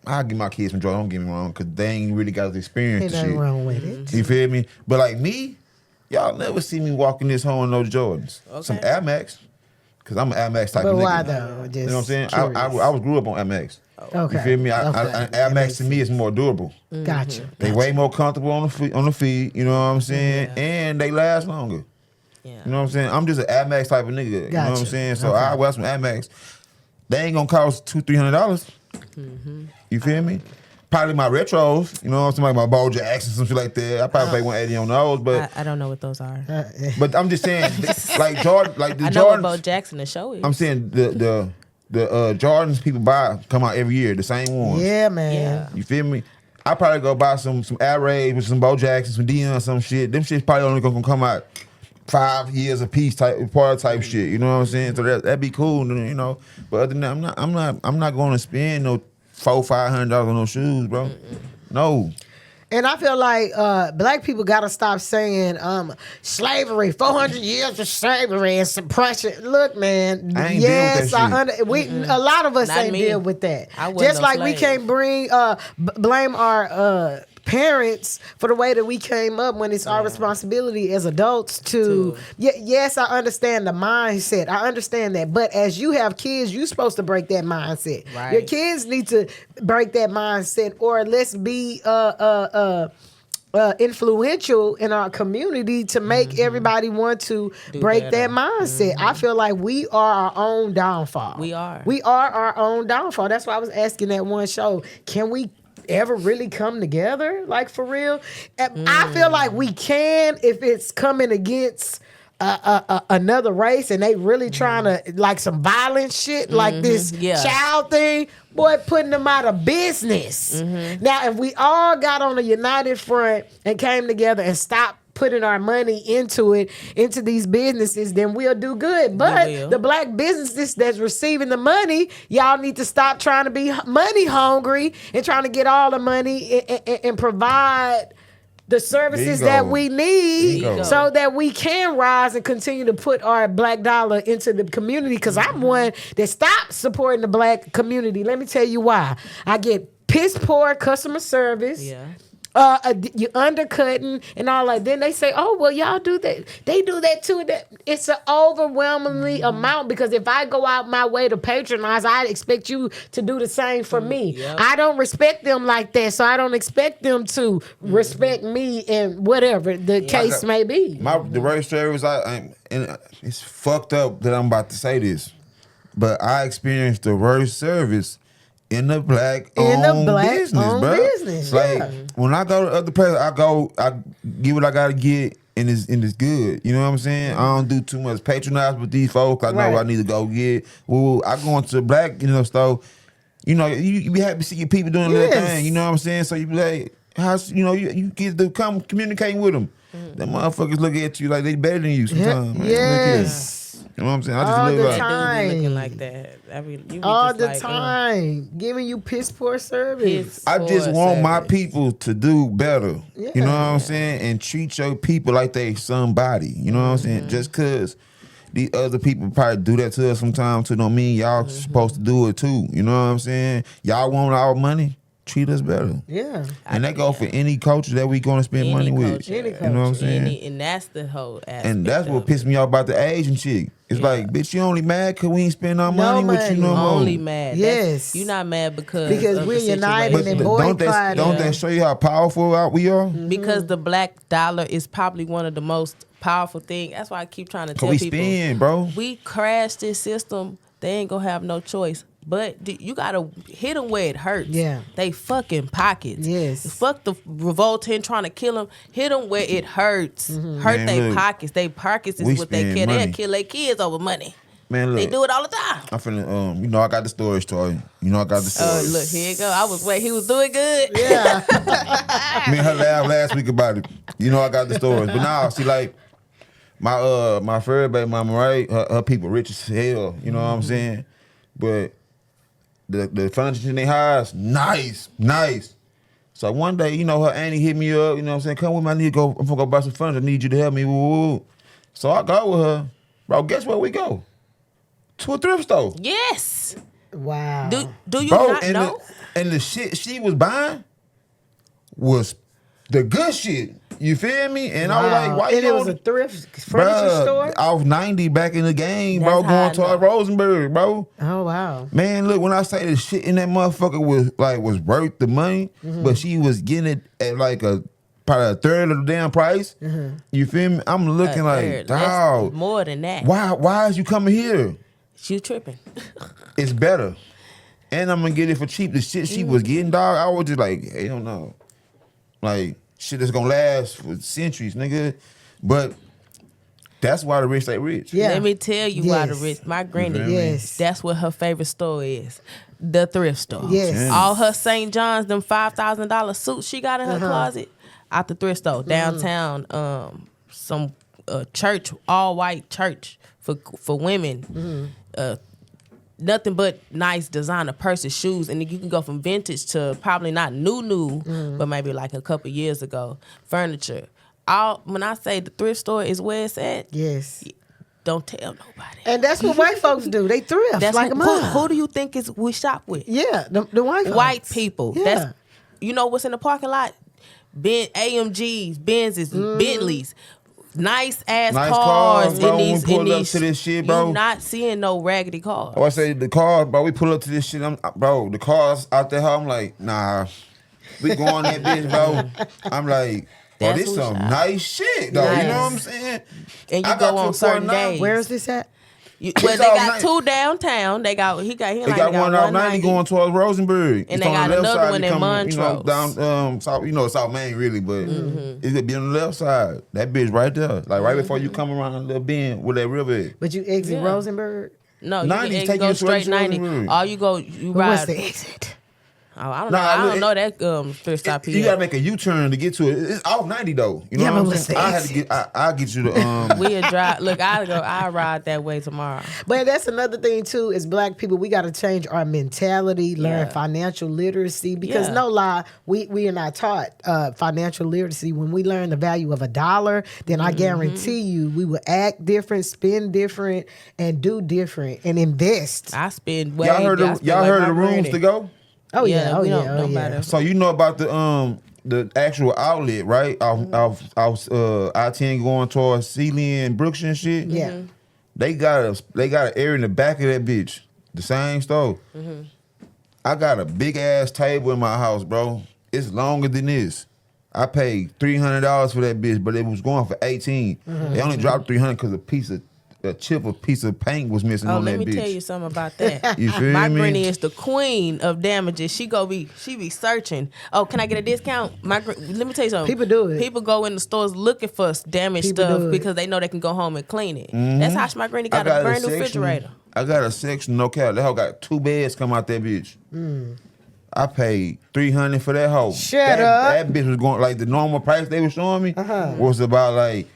I give my kids some Jordan. Don't get me wrong, because they ain't really got the experience. Ain't to nothing shit. wrong with it. You feel me? But like me, y'all never see me walking this home in no Jordans. Okay. Some Air Max, because I'm an Air Max type But of nigga. why though? Just you know what I'm saying? I was grew up on Air Max. Okay. You feel me? Air Max to me is more durable. Gotcha. They way more comfortable on the feet. You know what I'm saying? Yeah. And they last longer. Yeah. You know what I'm saying? I'm just an Air Max type of nigga. You know what I'm Gotcha. saying? So Okay. I wear some Air Max. They ain't gonna cost $200-$300. You feel me? Probably my retros. You know what I'm saying? Like my Bo Jackson, some shit like that. I probably pay 180 on those, but I don't know what those are. but I'm just saying, like Jordan, like the I know what Bo Jordans. Jackson the show is. I'm saying the Jordans people buy come out every year, the same ones. Yeah, man. Yeah. You feel me? I probably go buy some Air Raid with some Bo Jackson, some Dion, some shit. Them shit's probably only gonna come out 5 years a piece type shit. You know what I'm saying? So that'd be cool, you know. But other than that, I'm not going to spend no $400-$500 on no shoes, bro. No. And I feel like black people got to stop saying slavery, 400 years of slavery and suppression. Look, man, I ain't yes, deal with that shit. a lot of us Not ain't me. deal with that. I wasn't Just no like we slave. can't bring blame our parents for the way that we came up when it's our responsibility as adults to yes, I understand the mindset. I understand that. But as you have kids, you're supposed to break that mindset. Right. Your kids need to break that mindset, or let's be influential in our community to make everybody want to break better. that mindset. I feel like we are our own downfall. We are. We are our own downfall. That's why I was asking that one show, can we ever really come together, like for real? And I feel like we can if it's coming against another race and they really trying to, like some violent shit, like this child thing, boy, putting them out of business. Now, if we all got on a united front and came together and stopped putting our money into these businesses, then we'll do good. But the black businesses that's receiving the money, y'all need to stop trying to be money hungry and trying to get all the money and provide the services that we need so that we can rise and continue to put our black dollar into the community. Because I'm one that stopped supporting the black community. Let me tell you why. I get piss poor customer service. Yeah. You undercutting and all that. Then they say, "Oh, well, y'all do that. They do that too." That it's an overwhelmingly amount, because if I go out my way to patronize, I expect you to do the same for me. Yep. I don't respect them like that, so I don't expect them to respect me and whatever the case may be. The worst service, and it's fucked up that I'm about to say this, but I experienced the worst service in the black-owned business, Like when I go to other places, I get what I gotta get, and it's good. You know what I'm saying? I don't do too much patronize with these folks. I know what I need to go get. Well, I go into the black, store. You be happy to see your people doing their thing. You know what I'm saying? So you be like, you get to come communicating with them. Them motherfuckers look at you like they better than you sometimes. Man. Yes. You know what I'm saying? I All just the live time. They do be looking like that. I mean, you be All just the like, time, giving you piss poor service. I just want my service. people to do better. Yeah. You know what I'm saying? And treat your people like they somebody. You know what I'm saying? Just because these other people probably do that to us sometimes too don't mean y'all supposed to do it too. You know what I'm saying? Y'all want our money? Treat us better. Yeah. And that go for any culture that we gonna spend money with. Any You know what I'm saying? And that's the whole aspect. And that's what of pissed me off about the Asian chick. It's like, bitch, you only mad because we ain't spend our money with you no more. only mad. Yes. You're not mad because of we're the united situation. and Don't that show you how powerful we are? Because the black dollar is probably one of the most powerful things. That's why I keep trying to tell we people. spend, bro. We crash this system. They ain't gonna have no choice. But you gotta hit them where it hurts. Yeah. They fucking pockets. Yes. Fuck the revolting trying to kill them. Hit them where it hurts. Hurt Man, their look, pockets. They pockets we is what they spend kill. money. They'll kill their kids over money. Man, look. They do it all the time. I'm finna, I got the story, story. I got the story. Oh, look, here you go. I was waiting. He was doing good. Yeah. Me and her laughed last week about it. I got the stories. But now, see, like, my fur baby mama, right? Her people rich as hell. You know what I'm saying? But the furniture in their house, nice. So one day, her auntie hit me up, you know what I'm saying? Come with me, I'm gonna go buy some furniture. I need you to help me. Woo. So I go with her. Bro, guess where we go? To a thrift store. Yes. Wow. Do you Bro, not know? And the shit she was buying was the good shit. You feel me? And I was like, why and you it was a thrift furniture store? Off 90 back in the game, That's bro, how going I to our know. Rosenberg, bro. Oh, wow. Man, look, when I say the shit in that motherfucker was worth the money, but she was getting it at like a probably a third of the damn price. You feel me? I'm looking like, dog. More than that. Why is you coming here? You tripping. It's better. And I'm gonna get it for cheap. The shit she was getting, dog, I was just like, hell no. Like, shit that's gonna last for centuries, nigga. But that's why the rich stay rich. Yeah. Let me tell you why the rich. My granny, Yes. that's what her favorite store is. The thrift store. Yes. All her St. John's, them $5,000 suits she got in her closet, out the thrift store. Downtown, some church, all white church for women. Nothing but nice designer purses, shoes, and you can go from vintage to probably not new, but maybe like a couple years ago. Furniture. When I say the thrift store is where it's at, Yes. don't tell nobody. And that's what white folks do. They thrift That's like a mother. who do you think is we shop with? Yeah, the white folks. White people. Yeah. That's, you know what's in the parking lot? AMGs, Benzes, Bentleys. Nice ass cars bro. in these. When we pull up to this shit, bro. You're not seeing no raggedy cars. Oh, I say the car, bro. We pull up to this shit. Bro, the cars out there. I'm like, nah. We go on that bitch, bro. I'm like, bro, That's this who some shop. nice shit, though. You know what I'm saying? And you I go got on to a certain point now- days. Where is this at? Well, It's they all got nice. two downtown. They got They got one off 90 going towards Rosenberg. And It's they on got the left another side, one you in come, Montrose. down South Main really, but it's gonna be on the left side. That bitch right there, like right before you come around a little bend where that river is. But you exit Yeah. Rosenberg? No, you 90 can take go you straight to 90. Rosenberg. All you go, you But what's ride. the exit? Oh, I don't Nah, know. I look, don't know that thrift stop You here. gotta make a U-turn to get to it. It's off 90 though. You know Yeah, what but I'm what's saying? the I had to exit? get. I'll get you the. We'll drive. Look, I ride that way tomorrow. But that's another thing too. Is black people, we got to change our mentality, learn Yeah. financial literacy. Because Yeah. no lie, we are not taught financial literacy. When we learn the value of $1, then I guarantee you, we will act different, spend different, and do different, and invest. I spend way. Y'all heard I spend y'all way heard my the rooms granny. to go. Oh yeah, oh we yeah, don't oh know yeah. about it. So you know about the actual outlet, right? Off I-10 going towards Sealy and Brooks and shit. Yeah. They got an area in the back of that bitch. The same store. I got a big ass table in my house, bro. It's longer than this. I paid $300 for that bitch, but it was going for $18. They only dropped $300 because a piece of paint was missing Oh, on let that me bitch. tell you something about that. You feel My me? granny is the queen of damages. She be searching. Oh, can I get a discount? Let me tell you something. People do it. People go in the stores looking for damaged People stuff do it. because they know they can go home and clean it. That's how my granny got a brand new refrigerator. I got a section, no cap. That hoe got 2 beds come out that bitch. I paid $300 for that hoe. Shut that, up. That bitch was going like the normal price they were showing me was about like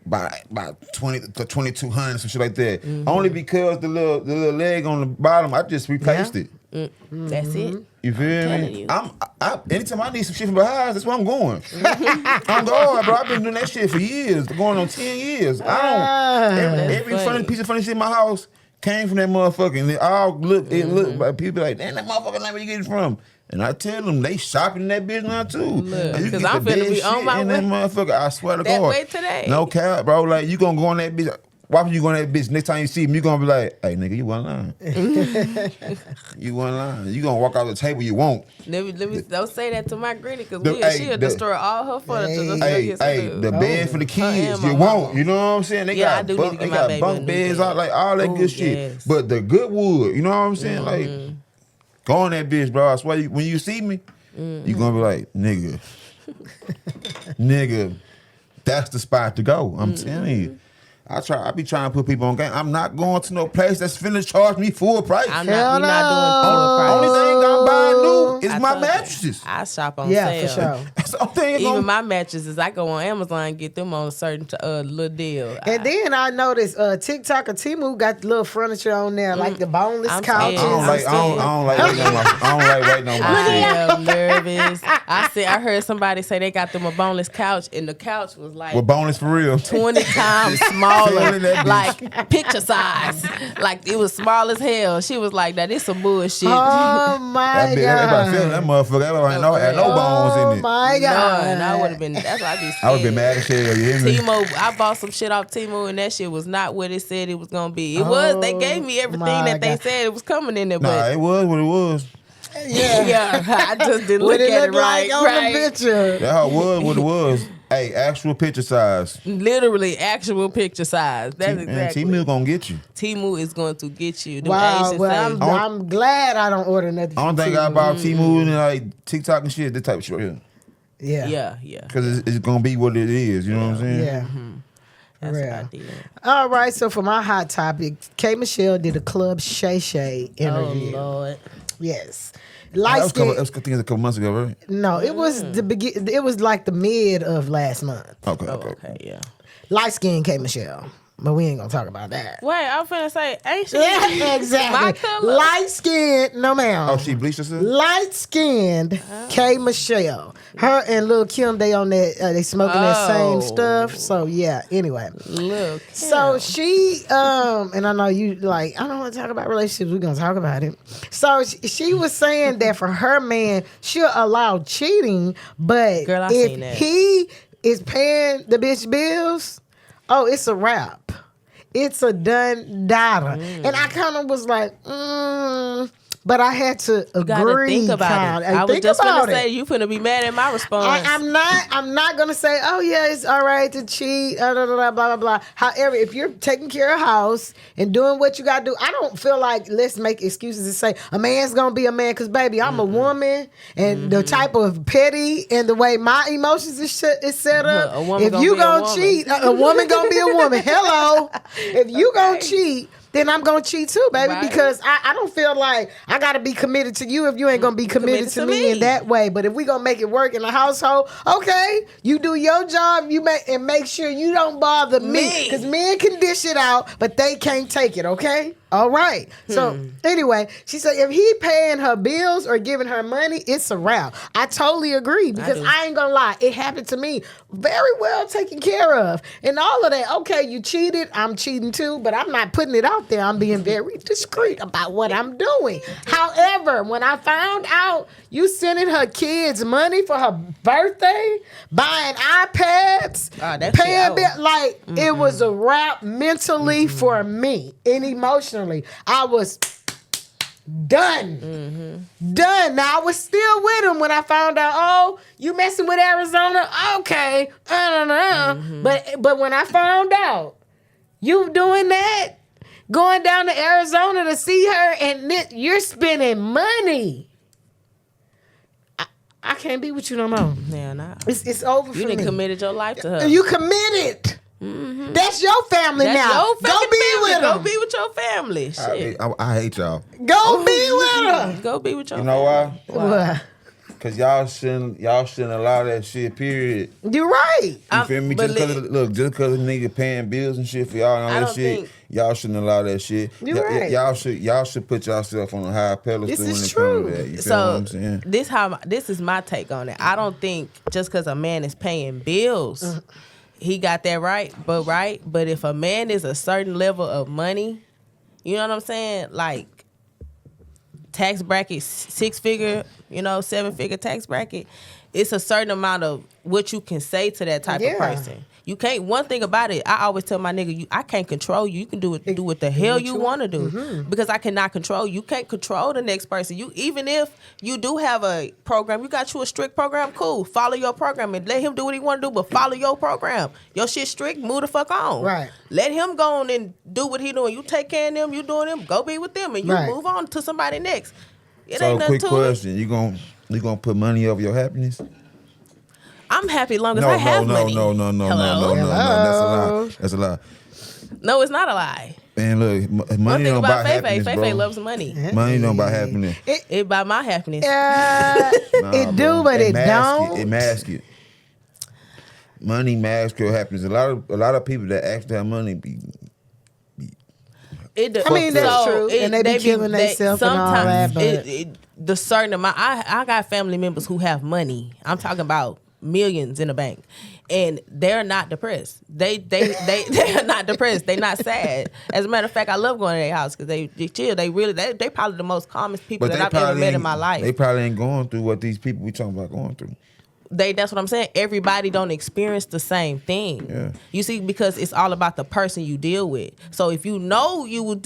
about 20 to 2,200, some shit like that. Only because the little leg on the bottom, I just replaced Yeah. it. That's it. You feel telling me? you. Anytime I need some shit from behind, that's where I'm going. I'm going, bro. I've been doing that shit for years, going on 10 years. Every That's funny. piece of funny shit in my house came from that motherfucker. And it all look, like people like, damn, that motherfucker, like, where you get it from? And I tell them they shopping that bitch now too. Look, And you 'cause get I'm the finna best be on shit my in that way. motherfucker. I swear to That God. way today. No cap, bro. Like you gonna go on that bitch. Why would you go on that bitch? Next time you see me, you gonna be like, hey nigga, you wasn't lying. You wasn't lying. You gonna walk out the table you won't. Let me don't say that to my granny because Hey, she'll destroy all her furniture. Hey, the bed for the kids, you won't. You know what I'm saying? They Yeah, I got do need bunk, to they get my got baby bunk a new beds, bed. all like all that Ooh, good shit. yes. But the good wood, you know what I'm saying? Like, go on that bitch, bro. I swear, when you see me, you gonna be like, nigga, nigga, that's the spot to go. I'm telling you. I be trying to put people on game. I'm not going to no place that's finna charge me full price. I'm Hell not. We not doing full price. Only thing I'm buying new is I my told you, mattresses. I shop on Yeah, sale. for sure. That's the only thing Even gonna- my mattresses, I go on Amazon and get them on a certain little deal. And then I noticed TikTok or Temu got the little furniture on there, like the boneless I'm couches. I don't like waiting on my I shit. am nervous. I heard somebody say they got them a boneless couch, and the couch was like With bonus for real. 20 times smaller, Feeling that bitch. like picture size. Like it was small as hell. She was like, "That is some bullshit." Oh my That bitch, everybody feeling god! that motherfucker. Everybody had no bones Oh in it. my No, god! and I would have been. That's why I be scared. I would have been mad as hell. You hear me? Timo, I bought some shit off Timo, and that shit was not what it said it was gonna be. It was. They gave me everything my that they God. said it was coming in there, Nah, but it was what it was. Yeah, I just didn't What look it at look it right. like on right. the picture. That's how it was. What it was. Hey, actual picture size. Literally, actual picture size. That's exactly. T-Mill gonna get you. Temu is going to get you. Them Wow, Asian well, say, I'm glad I don't order nothing. I don't from think I Temu. bought T-Move and like TikTok and shit. This type of shit right here. Yeah. yeah. Because it's gonna be what it is. You know what I'm saying? Yeah. That's what I Yeah. did. All right, so for my hot topic, K. Michelle did a Club Shay Shay interview. Oh, Lord. Yes. That Light was, skin. I think it was a couple months ago, right? No, it was the begin. It was like the mid of last month. Okay. Oh, okay, yeah. Light skin K. Michelle, but we ain't gonna talk about that. Wait, I'm finna say, ain't she? Yeah, exactly. My color? Light skinned, no ma'am. Oh, she bleached herself? Light skinned K. Michelle. Her and Lil Kim, they on that. They smoking that same stuff. So yeah. Anyway. Look. So she, and I know you like, I don't want to talk about relationships. We're going to talk about it. So she was saying that for her man, she'll allow cheating, but Girl, I if seen that. he is paying the bitch bills, oh, it's a wrap. It's a done data. And I kind of was like, but I had to agree. You gotta think about it. I was just gonna say, you finna be mad at my response. I'm not gonna say, oh yeah, it's all right to cheat, blah, blah, blah, blah. However, if you're taking care of house and doing what you gotta do, I don't feel like let's make excuses and say a man's gonna be a man, because baby, I'm a woman, and the type of petty and the way my emotions is set up, A woman if you gonna be a gonna woman. cheat, a woman gonna be a woman. Hello, if you gonna cheat, then I'm gonna cheat too, baby, Right. because I don't feel like I gotta be committed to you if you ain't gonna be committed to me in that way. But if we gonna make it work in the household, okay, you do your job, make sure you don't bother me, because men can dish it out, but they can't take it. Okay. All right. So anyway, she said if he paying her bills or giving her money, it's a wrap. I totally agree, because I ain't gonna lie, it happened to me. Very well taken care of, and all of that. Okay, you cheated, I'm cheating too, but I'm not putting it out there. I'm being very discreet about what I'm doing. However, when I found out you sending her kids money for her birthday, buying iPads, paying like it was a wrap mentally for me and emotionally. I was done. Done. Now I was still with him when I found out, oh, you messing with Arizona? Okay. I don't know. But when I found out you doing that, going down to Arizona to see her, and you're spending money, I can't be with you no more. Yeah, nah. It's over for me. You done committed your life to her. You committed. That's your family That's now. your Go be family. with Go them. be with your family. Shit. I hate y'all. Go be with them. Go be with your You know why? What? Because y'all shouldn't allow that shit, period. You're right. You feel me? but Just because a nigga paying bills and shit for y'all and all I that don't shit, think- y'all shouldn't allow that shit. You're right. Y'all should put yourself on a higher pedestal This when is it true. comes to that. You feel what So I'm saying? this is my take on it. I don't think just because a man is paying bills, he got that right. But if a man is a certain level of money, you know what I'm saying? Like tax bracket, 6-figure, 7-figure tax bracket, it's a certain amount of what you can say to that type of person. You can't. One thing about it, I always tell my nigga, I can't control you. You can do what the hell you want to do, because I cannot control you. You can't control the next person. You, even if you do have a program, you got you a strict program, cool. Follow your program and let him do what he want to do, but follow your program. Your shit strict, move the fuck on. Right. Let him go on and do what he doing. You take care of them. You doing them. Go be with them, and you Right. move on to somebody next. It So ain't nothing quick to it. question: you gonna put money over your happiness? I'm happy as long as I have money. No. Hello? That's a lie. No, it's not a lie. Man, look, One money thing don't about buy Fefe, happiness, bro. Fefe loves money. Money don't buy happiness. It buy my happiness. It do, bro. but it mask don't. It masks it. Money masks your happiness. A lot of people that actually have money be I mean, that's true. And they be killing themselves and all that, but- the certain amount, I got family members who have money. I'm talking about millions in the bank, and they're not depressed. They're not depressed. They're not sad. As a matter of fact, I love going to their house because they chill. They probably the most calmest people that I've ever met in my life. They probably ain't going through what these people we talking about going through. That's what I'm saying. Everybody don't experience the same thing. Yeah. You see, because it's all about the person you deal with. So if you know he was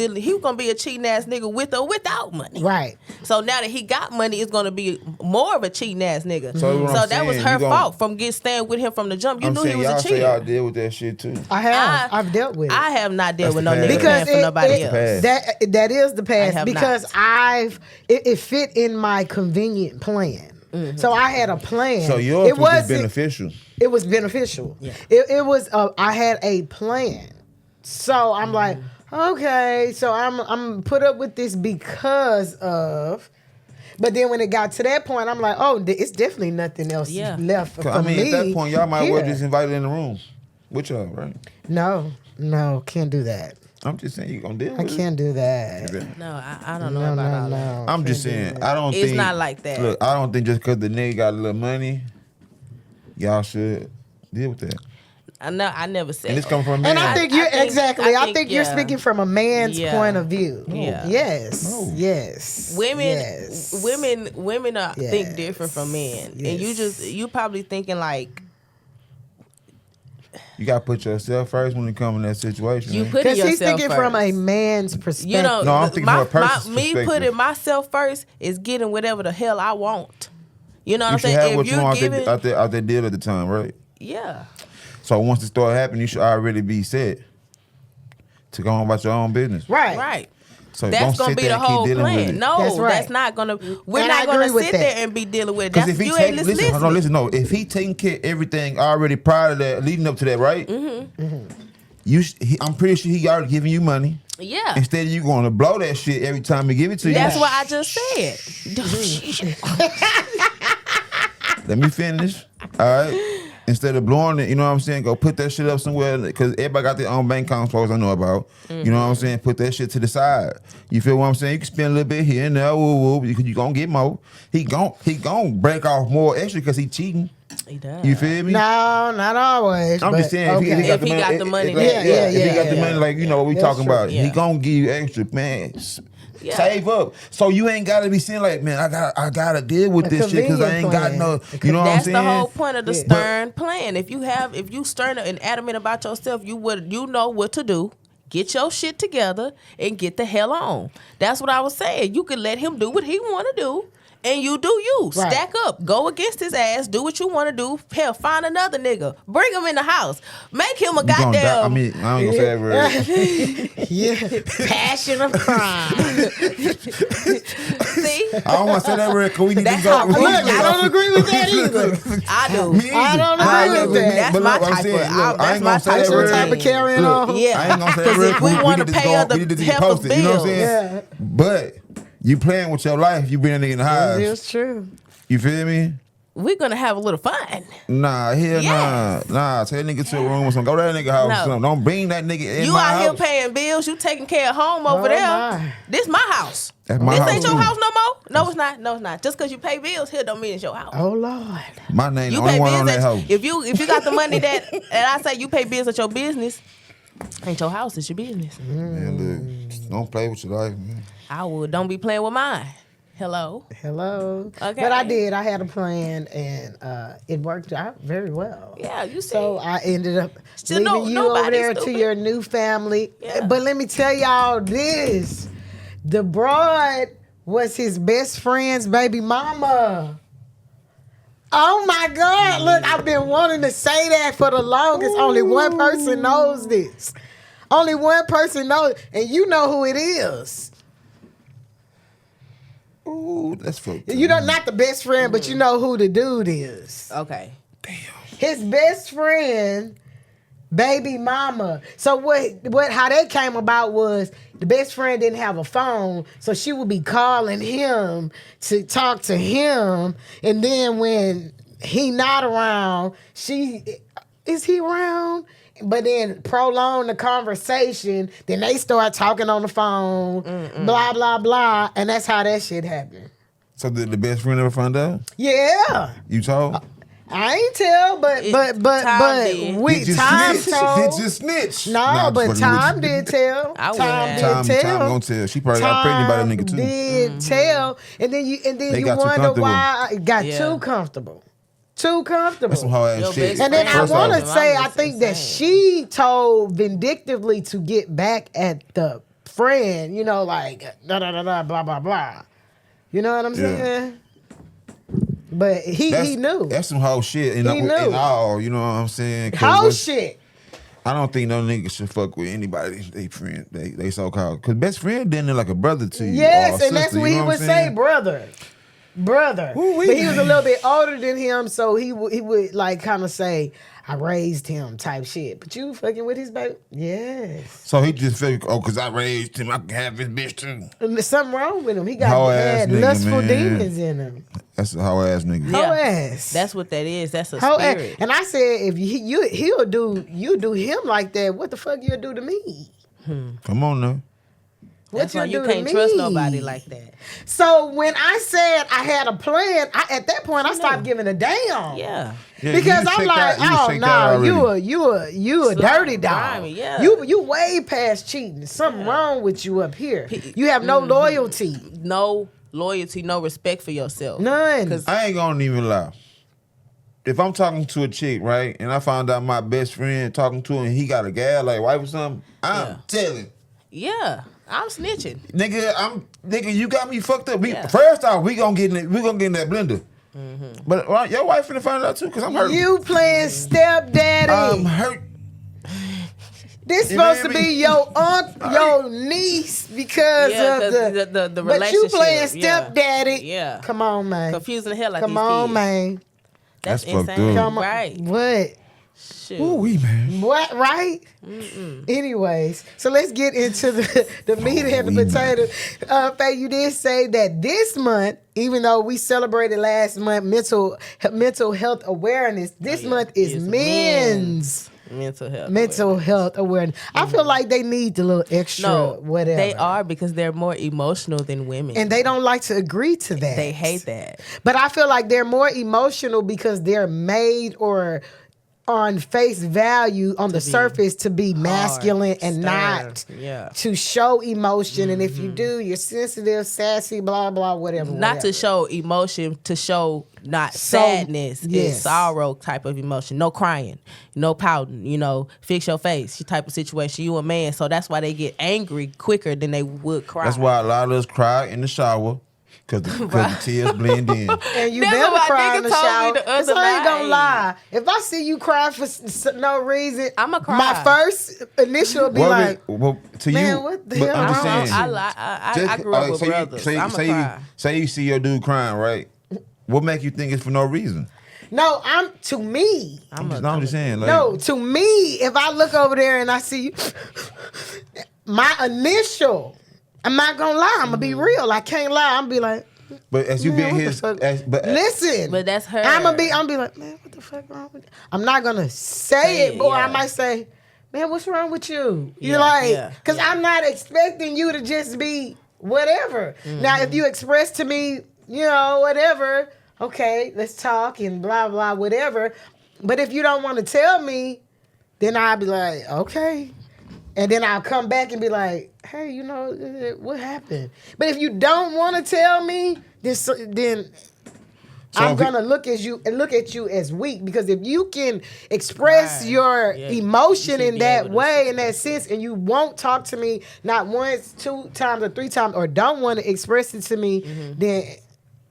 gonna be a cheating ass nigga with or without money. Right. So now that he got money, it's gonna be more of a cheating ass nigga. So what I'm that was saying, her you gon- fault from staying with him from the jump. You I'm knew saying he was y'all a say cheater. y'all deal with that shit too. I've dealt with it. I have not dealt That's with the no past. nigga because paying for nobody it, else. past. that is the past have because not. it fit in my convenient plan. So I had a plan. So yours it was just wasn't- beneficial. It was beneficial. Yeah. It was. I had a plan. So I'm like, okay. So I'm put up with this because of. But then when it got to that point, I'm like, oh, it's definitely nothing else Yeah. left for 'Cause, I mean, me. at that point, y'all might well here. just invite it in the room with y'all, right? No, can't do that. I'm just saying you gonna deal I with can't do that. it. No, I don't know No, about no, all that. no. I'm just can't do saying, that. I don't It's think not like that. Look, I don't think just because the nigga got a little money, y'all should deal with that. I never said. And it's coming from a man. And I think you're exactly. I think you're yeah. speaking from a man's Yeah. point of view. Yeah. Yes. No. Yes. Women, Yes. women think Yes. different from men, Yes. and you probably thinking like You gotta put yourself first when you come in that situation. you man. putting Because yourself he's thinking first. from a man's perspective. You know, No, I'm thinking from a person's me perspective. putting myself first is getting whatever the hell I want. You know what You I'm should saying? have If what you you're want giving, out there deal at the time, right? yeah, So once it start happening, you should already be set to go on about your own business. right. right. So That's don't gonna sit be there the and keep whole dealing with plan. it. No, That's right. that's not gonna. We're And not I gonna agree with sit that. there and be dealing with it. Because That's, if he you take, ain't listen, listening. hold on, listen, no. If he taking care of everything already prior to that, leading up to that, right? I'm pretty sure he already giving you money. Yeah. Instead of you going to blow that shit every time he give it to you. That's what I just said. Let me finish. All right. Instead of blowing it, you know what I'm saying? Go put that shit up somewhere because everybody got their own bank accounts, folks I know about. You know what I'm saying? Put that shit to the side. You feel what I'm saying? You can spend a little bit here and there, because you gonna get more. He gon' break off more extra because he cheating. He does. You feel me? No, not always. I'm but, just saying, okay. If he got the money, like, Yeah, yeah, if he got the yeah. money, like you know what we That's talking true. about, Yeah. he gonna give you extra, man. Yeah. Save up, so you ain't gotta be saying like, man, I gotta deal with A this shit because I ain't convenient got no, plan. you know what I'm That's saying? the whole point of the Yeah. stern plan. If you stern and adamant about yourself, you know what to do. Get your shit together and get the hell on. That's what I was saying. You can let him do what he want to do, and you do you. Right. Stack up. Go against his ass. Do what you want to do. Hell, find another nigga. Bring him in the house. Make him a You gonna die. goddamn. I mean, I ain't gonna say that word. Yeah. Passion of crime. See, I don't want to say that word because we need That's to go. how- we Look, need to I go- don't agree with that either. I do. Me either. I don't I agree do. with that. That's But my look, I'm type saying, of. look, That's I ain't my gonna say type that That's your word. of. type of carrying Look, on. Yeah. I ain't gonna say that Because word. if we want to need just pay go- other we need to just heifer's post it. You know what I'm bills. saying? Yeah. But you playing with your life. You bring a nigga in the house. It's true. You feel me? We're gonna have a little fun. Nah, hell Yes. nah. Take that nigga to a room or something. Go to that nigga house or No. something. Don't bring that nigga in You my out here house. paying bills. You taking care of home over Oh, there. my. This my house. That's my This house ain't your too. house no more. No, it's not. No, it's not. Just because you pay bills here don't mean it's your house. Oh Lord. My name, the You only pay one on bills that house. if you got the money that and I say you pay bills at your business, ain't your house. It's your business. Man, look, don't play with your life, man. I would. Don't be playing with mine. Hello. Hello. Okay. But I did. I had a plan, and it worked out very well. Yeah, you see. So I ended up Still leaving you over nobody's there to stupid. your new family. Yeah. But let me tell y'all this: the broad was his best friend's baby mama. Oh my God! Look, I've been wanting to say that for the longest. Only one person knows this. Only one person knows, and you know who it is. Ooh, that's fucked up. You know, not the best friend, but you know who the dude is. Okay. His best friend, baby mama. So what how that came about was the best friend didn't have a phone, so she would be calling him to talk to him, and then when he not around, is he around? But then prolong the conversation, then they start talking on the phone, blah, blah, blah, and that's how that shit happened. So did the best friend ever find out? Yeah. You told? I ain't tell, but Time did. we time told. Did you snitch? No, Nah, I'm but fucking Time with you. did tell. I wouldn't Time have. did Time tell. gonna tell. She probably got pregnant by that nigga too. Did tell, and then They you got too wonder comfortable. why it got Yeah. too comfortable. Too comfortable. That's some whole ass Your shit. best And then I First want off, to say, I That's think that insane. she told vindictively to get back at the friend, you know, like, da da da da, blah, blah, blah. You know what I'm Yeah. saying? But he knew. That's some whole shit. In He knew. all, you know what I'm saying? 'Cause Whole what's- shit. I don't think no nigga should fuck with anybody. They friend, they so called. Cause best friend then they're like a brother to you. Yes, or a and that's sister, what you he know would I'm say, saying? brother. Ooh-wee. But he was a little bit older than him, so he would like kind of say, I raised him type shit. But you fucking with his baby? Yes. So he just felt, cause I raised him, I can have his bitch too. And there's something wrong with him. He Hoe ass had nigga, lustful man. demons in him. That's a hoe ass nigga. Hoe ass. That's what that is. That's a Hoe ass. spirit. And I said, if he'll do him like that, what the fuck you'll do to me? Come on now. That's why you'll you do to can't trust me? nobody like that. So when I said I had a plan, at that point I stopped giving a damn. Yeah. Yeah, Because you I'm checked like, out- oh you checked out no, already. you a dirty dog. grimy, yeah. You way past cheating. Something wrong with you up here. You have no loyalty. No loyalty, no respect for yourself. None. 'Cause I ain't gonna even lie. If I'm talking to a chick, right, and I found out my best friend talking to her and he got a gal like wife or something, I'm telling. yeah, I'm snitching. Nigga, you got me fucked up. Yeah. First off, we gonna get in that blender. But your wife finna find out too, cause I'm hurt. You playing stepdaddy. I'm hurt. This You supposed know to what I be mean? your aunt, your niece because Yeah, of 'cause the But relationship. you playing yeah. stepdaddy. Yeah. Come on, man. Confusing the hell out Come these on, kids. man. That's That's fucked insane. up. Come on. Right. What? Shoot. Ooh, wee, man. What, right? Anyways, so let's get into the meat and the we potato. Faye, you did say that this month, even though we celebrated last month mental health awareness, this month is It's men's mental health. health awareness. I feel like they need the little extra No, whatever. they are because they're more emotional than women. And they don't like to agree to that. They hate that. But I feel like they're more emotional because they're made or on face value on the surface to be masculine and stern, not yeah. to show emotion. And if you do, you're sensitive, sassy, blah, blah, whatever. Not whatever. to show emotion, to show not So- sadness, yes. it's sorrow type of emotion. No crying, no pouting, fix your face, type of situation. You a man, so that's why they get angry quicker than they would cry. That's why a lot of us cry in the shower, cause the tears blend in. And you That's never what my cry in nigga the told me shower. the 'Cause other I ain't gonna night. lie. If I see you cry for no reason, I'ma cry. my first initial will be like, to man, you, what the but hell I'm just wrong saying. with I grew up with brothers. I'ma cry. Say you see your dude crying, right? What make you think it's for no reason? no, to me. I'm just saying. Like, No, to me, if I look over there and I see you, my initial, I'm not gonna lie, I'm gonna be real. I can't lie. I'm gonna be like, but as you man, being what the his, fuck? but Listen, But that's her. I'm gonna be like, man, what the fuck wrong with you? I'm not gonna say it, or I yeah. might say, man, what's wrong with you? Yeah, You're like, yeah, because yeah. I'm not expecting you to just be whatever. Now, if you express to me, whatever, okay, let's talk and blah blah whatever. But if you don't want to tell me, then I'll be like, okay. And then I'll come back and be like, hey, what happened? But if you don't want to tell me, then So I'm if you- gonna look at you as weak, because if you can express Right. your Yeah. emotion You should in be that able to way, in that sense, and you won't talk to me not once, 2 times, or 3 times, or don't want to express it to me, then.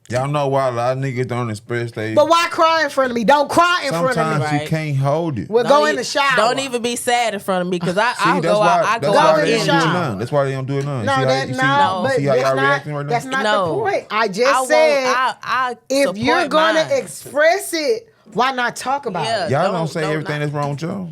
y'all know why a lot of niggas don't express they. But why cry in front of me? Don't cry in front of Sometimes me. you can't hold it. Well, go in the shower. Don't even be sad in front of me because I'll See, go out. I that's go Go out why in they the don't do it shower. now. That's why they don't do it now. No, you that see no, how, but you see how that's y'all not, reacting right now? that's not No. the point. I just I said I if support you're going mine. to express it, why not talk about Yeah. it? Y'all Don't- don't say don't everything not- that's wrong with y'all.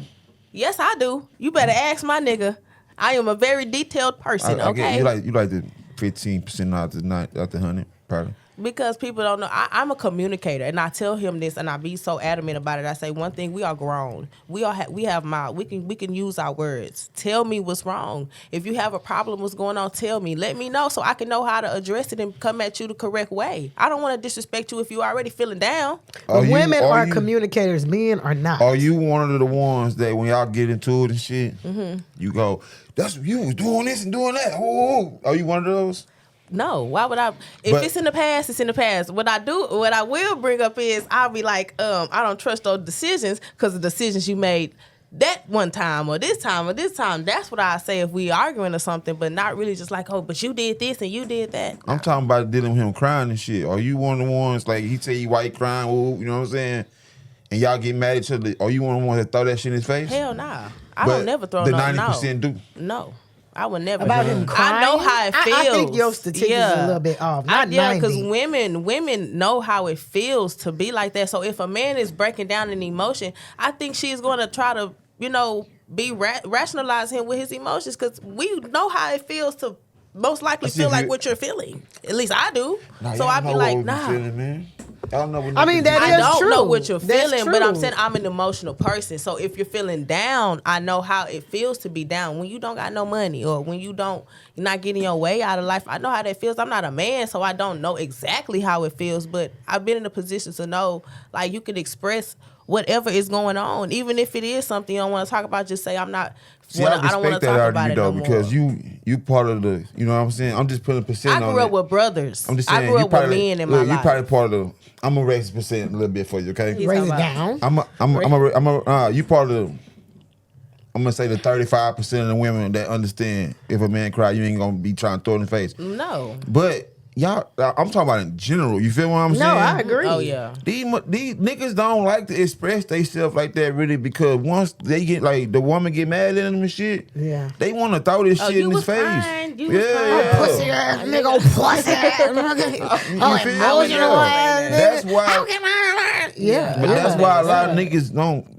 Yes, I do. You better ask my nigga. I am a very detailed person. I get Okay. you like the 15% out the 100 probably. Because people don't know. I'm a communicator, and I tell him this, and I be so adamant about it. I say one thing: we are grown. We have mouth. We can use our words. Tell me what's wrong. If you have a problem, what's going on? Tell me. Let me know so I can know how to address it and come at you the correct way. I don't want to disrespect you if you already feeling down. But women are you, communicators. Men are not. Are you one of the ones that when y'all get into it and shit, Mm-hmm. you go, "That's you was doing this and doing that." Ooh. Are you one of those? no. Why would I? If But- it's in the past, it's in the past. What I will bring up is I'll be like, I don't trust those decisions because the decisions you made that one time or this time or this time. That's what I say if we arguing or something, but not really just like, oh, but you did this and you did that. I'm talking about dealing with him crying and shit. Are you one of the ones like he tell you why he crying? Ooh, you know what I'm saying? And y'all get mad at each other. Are you one of the ones that throw that shit in his face? Hell nah. I But don't never throw the no. 90% do. No. I would never. About him crying? I know how it feels. I think your statistics are a little bit off. Not 90. because women know how it feels to be like that. So if a man is breaking down an emotion, I think she's going to try to, be rationalize him with his emotions because we know how it feels to most likely feel like what you're feeling. At least I do. Nah, so y'all I be know like, what we nah. feeling, man. Y'all know what I mean, that I is don't true. know what you're That's feeling, but I'm true. saying I'm an emotional person. So if you're feeling down, I know how it feels to be down. When you don't got no money or when you're not getting your way out of life, I know how that feels. I'm not a man, so I don't know exactly how it feels, but I've been in a position to know, like, you can express whatever is going on. Even if it is something you don't want to talk about, just say, I don't want to talk about it no more. Because you part of the, you know what I'm saying? I'm just putting a percent on it. I grew up with brothers. I'm just saying, I grew you up with probably- men in my look, life. You probably part of the, I'm going to raise the percent a little bit for you, okay? He's Raise it talking about- down. You part of the, I'm gonna say the 35% of the women that understand if a man cry, you ain't gonna be trying to throw it in the face. No. But y'all, I'm talking about in general. You feel what I'm saying? No, I agree. Oh, yeah. These niggas don't like to express themselves like that really because once they get like the woman get mad at them and shit, Yeah. they want to throw this Oh, shit you in his was face. fine. You was fine. Yeah, Pussy ass nigga, pussy ass nigga. You Oh, feel me? emotional ass nigga. That's why. How can I? Yeah. But that's yeah. why a lot of niggas don't.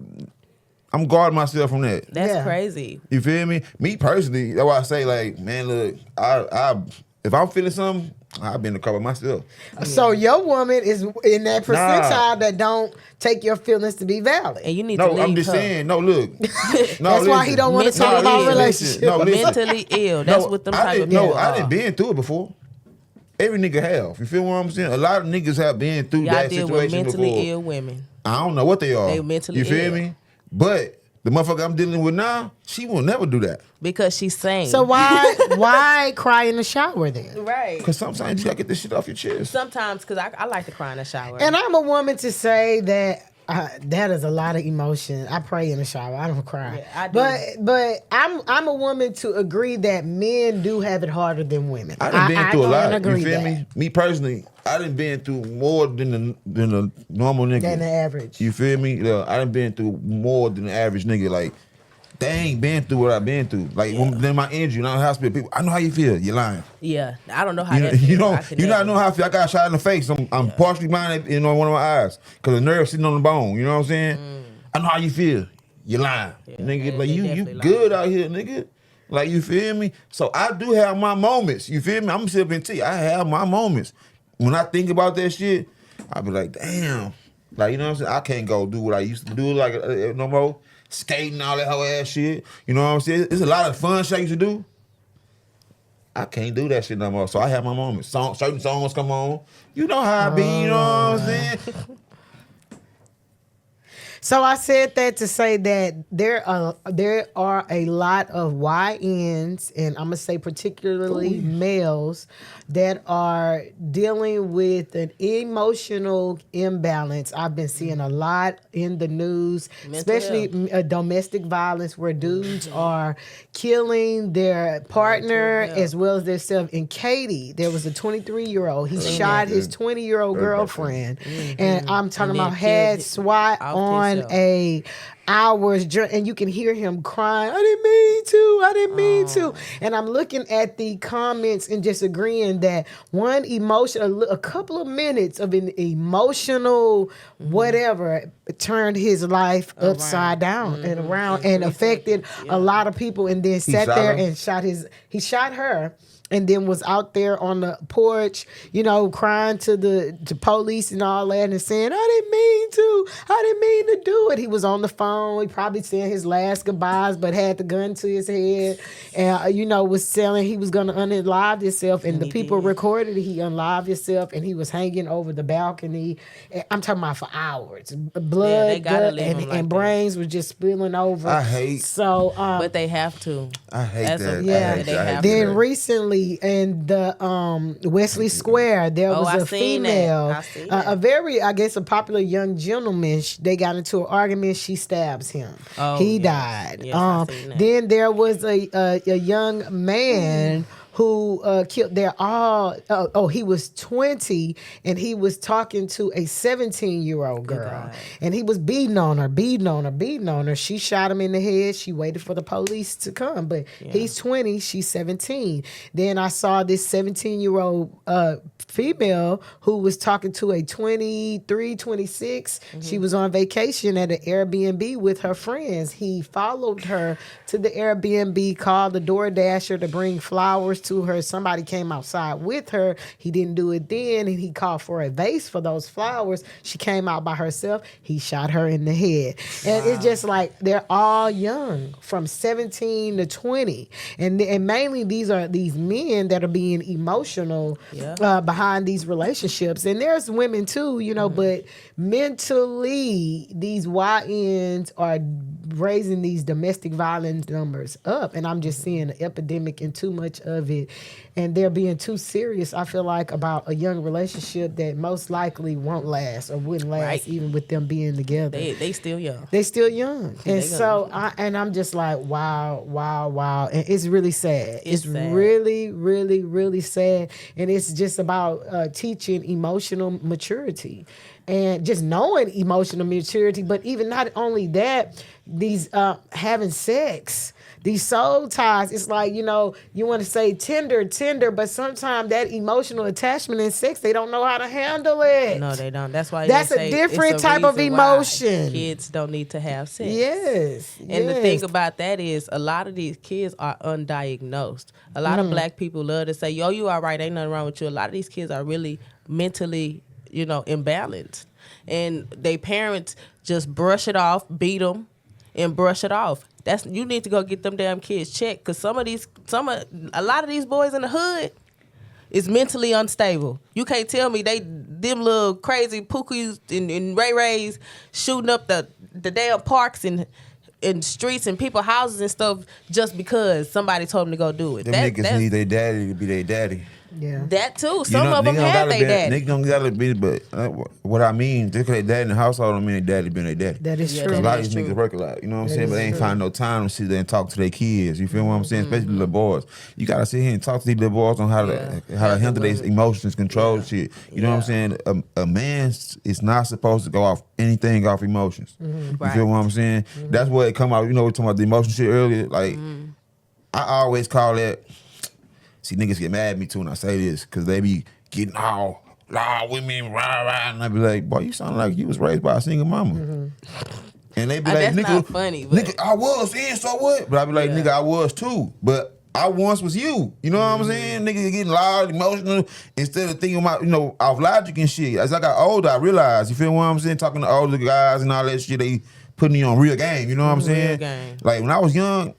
I'm guarding myself from that. That's Yeah. crazy. You feel me? Me personally, that's why I say like, man, look, I if I'm feeling something, I've been to cover myself. So your woman is in that percentile that don't take your feelings to be valid. And you need to No, leave I'm just her. saying. No, look. No, That's why he don't want to talk Mentally about ill. relationships. No, listen. Mentally ill. That's what them type of people No, I are. didn't been through it before. Every nigga have. You feel what I'm saying? A lot of niggas have been through Y'all that deal with situation mentally before. ill women. I don't know what they are. They mentally You feel ill. me? But the motherfucker I'm dealing with now, she will never do that. Because she's saying. So why cry in the shower then? Right. Because sometimes you gotta get this shit off your chest. Sometimes, because I like to cry in the shower. And I'm a woman to say that that is a lot of emotion. I pray in the shower. I don't cry. Yeah, I do. But I'm a woman to agree that men do have it harder than women. I done been through a can lot. agree You feel that. me? Me personally, I done been through more than the normal nigga. Than the average. You feel me? I done been through more than the average nigga. Like, they ain't been through what I've been through. Like, when my injury, now in the hospital, people, I know how you feel. You're lying. Yeah. I don't know how You, that you feels. don't. I could You not never. know how I feel. I got shot in the face. I'm partially blind in one of my eyes because the nerve sitting on the bone. You know what I'm saying? I know how you feel. You're lying, nigga. they Like you definitely good out here, nigga. Like you feel me? So I do have my moments. You feel me? I'm sipping tea. I have my moments. When I think about that shit, I be like, damn. Like you know what I'm saying? I can't go do what I used to do like no more. Skating, all that whole ass shit. You know what I'm saying? It's a lot of fun shit I used to do. I can't do that shit no more. So I have my moments. Certain songs come on. You know how I be, you know what I'm saying? So I said that to say that there are a lot of YNs, and I'm gonna say particularly males, that are dealing with an emotional imbalance. I've been seeing a lot in the news, especially domestic violence, where dudes are killing their partner as well as themselves. In Katy, there was a 23-year-old. He shot his 20-year-old girlfriend, and I'm talking And then about had killed SWAT off on himself. a hours and you can hear him crying, I didn't mean to. And I'm looking at the comments and just agreeing that one emotion, a couple of minutes of an emotional whatever turned his life upside down and around and affected a lot of people, and then sat shot there her? and he shot her. And then was out there on the porch, you know, crying to the police and all that, and saying, I didn't mean to do it. He was on the phone gone. He probably saying his last goodbyes, but had the gun to his head, and was selling. He was gonna unalive himself, and the people recorded it. He unalived himself, and he was hanging over the balcony. And I'm talking about for hours. Blood, gut, and brains were just spilling over. I hate. So, but they have to. I hate that. Yeah. Then recently in the Wesley Square, there was a female, a very, I guess, a popular young gentleman. They got into an argument. She stabs him. He died. Yes, then there was a young man who killed. They're all. He was 20, and he was talking to a 17-year-old girl, and he was beating on her. She shot him in the head. She waited for the police to come, but he's 20, she's 17. Then I saw this 17-year-old female who was talking to a 23, 26. She was on vacation at an Airbnb with her friends. He followed her to the Airbnb, called the DoorDasher to bring flowers to her. Somebody came outside with her. He didn't do it then, and he called for a vase for those flowers. She came out by herself. He shot her in the head. And it's just like they're all young, from 17 to 20. And mainly these are these men that are being emotional behind these relationships. And there's women too, but mentally these YNs are raising these domestic violence numbers up. And I'm just seeing an epidemic and too much of it. And they're being too serious, I feel like, about a young relationship that most likely won't last or wouldn't last even with them being together. They still young. They still young. And so I'm just like, wow. And it's really sad. It's sad. Really, really, really sad. And it's just about teaching emotional maturity and just knowing emotional maturity. But even not only that, these having sex, these soul ties, it's like, you want to say tender, but sometimes that emotional attachment in sex, they don't know how to handle it. No, they don't. That's why that's a different type of emotion. Kids don't need to have sex. Yes. And the thing about that is a lot of these kids are undiagnosed. A lot of black people love to say, yo, you all right, ain't nothing wrong with you. A lot of these kids are really mentally, imbalanced. And they parents just brush it off, beat them, and brush it off. You need to go get them damn kids checked, because a lot of these boys in the hood is mentally unstable. You can't tell me them little crazy pookies and ray-rays shooting up the damn parks and streets and people's houses and stuff just because somebody told them to go do it. Them niggas need their daddy to be their daddy. Yeah, that too. Some of them have their daddy. Niggas don't gotta be, but what I mean, just because they daddy in the household don't mean their daddy being their daddy. That is true. A lot of these niggas work a lot, you know what I'm saying? But they ain't find no time to sit there and talk to their kids. You feel what I'm saying? Especially little boys. You gotta sit here and talk to these little boys on how to handle their emotions, control shit. You know what I'm saying? A man is not supposed to go off anything off emotions. You feel what I'm saying? That's where it come out. We talking about the emotion shit earlier. Like I always call that. See, niggas get mad at me too when I say this, because they be getting all women, rah, and I be like, boy, you sound like you was raised by a single mama. And they be like, that's nigga, not funny, but nigga, I was, so what? But I be like, nigga, I was too, but I once was you. You know what I'm saying? Niggas getting loud, emotional, instead of thinking about, off logic and shit. As I got older, I realized, you feel what I'm saying? Talking to older guys and all that shit, they putting me on real game, you know what I'm saying? Real game. Like, when I was young,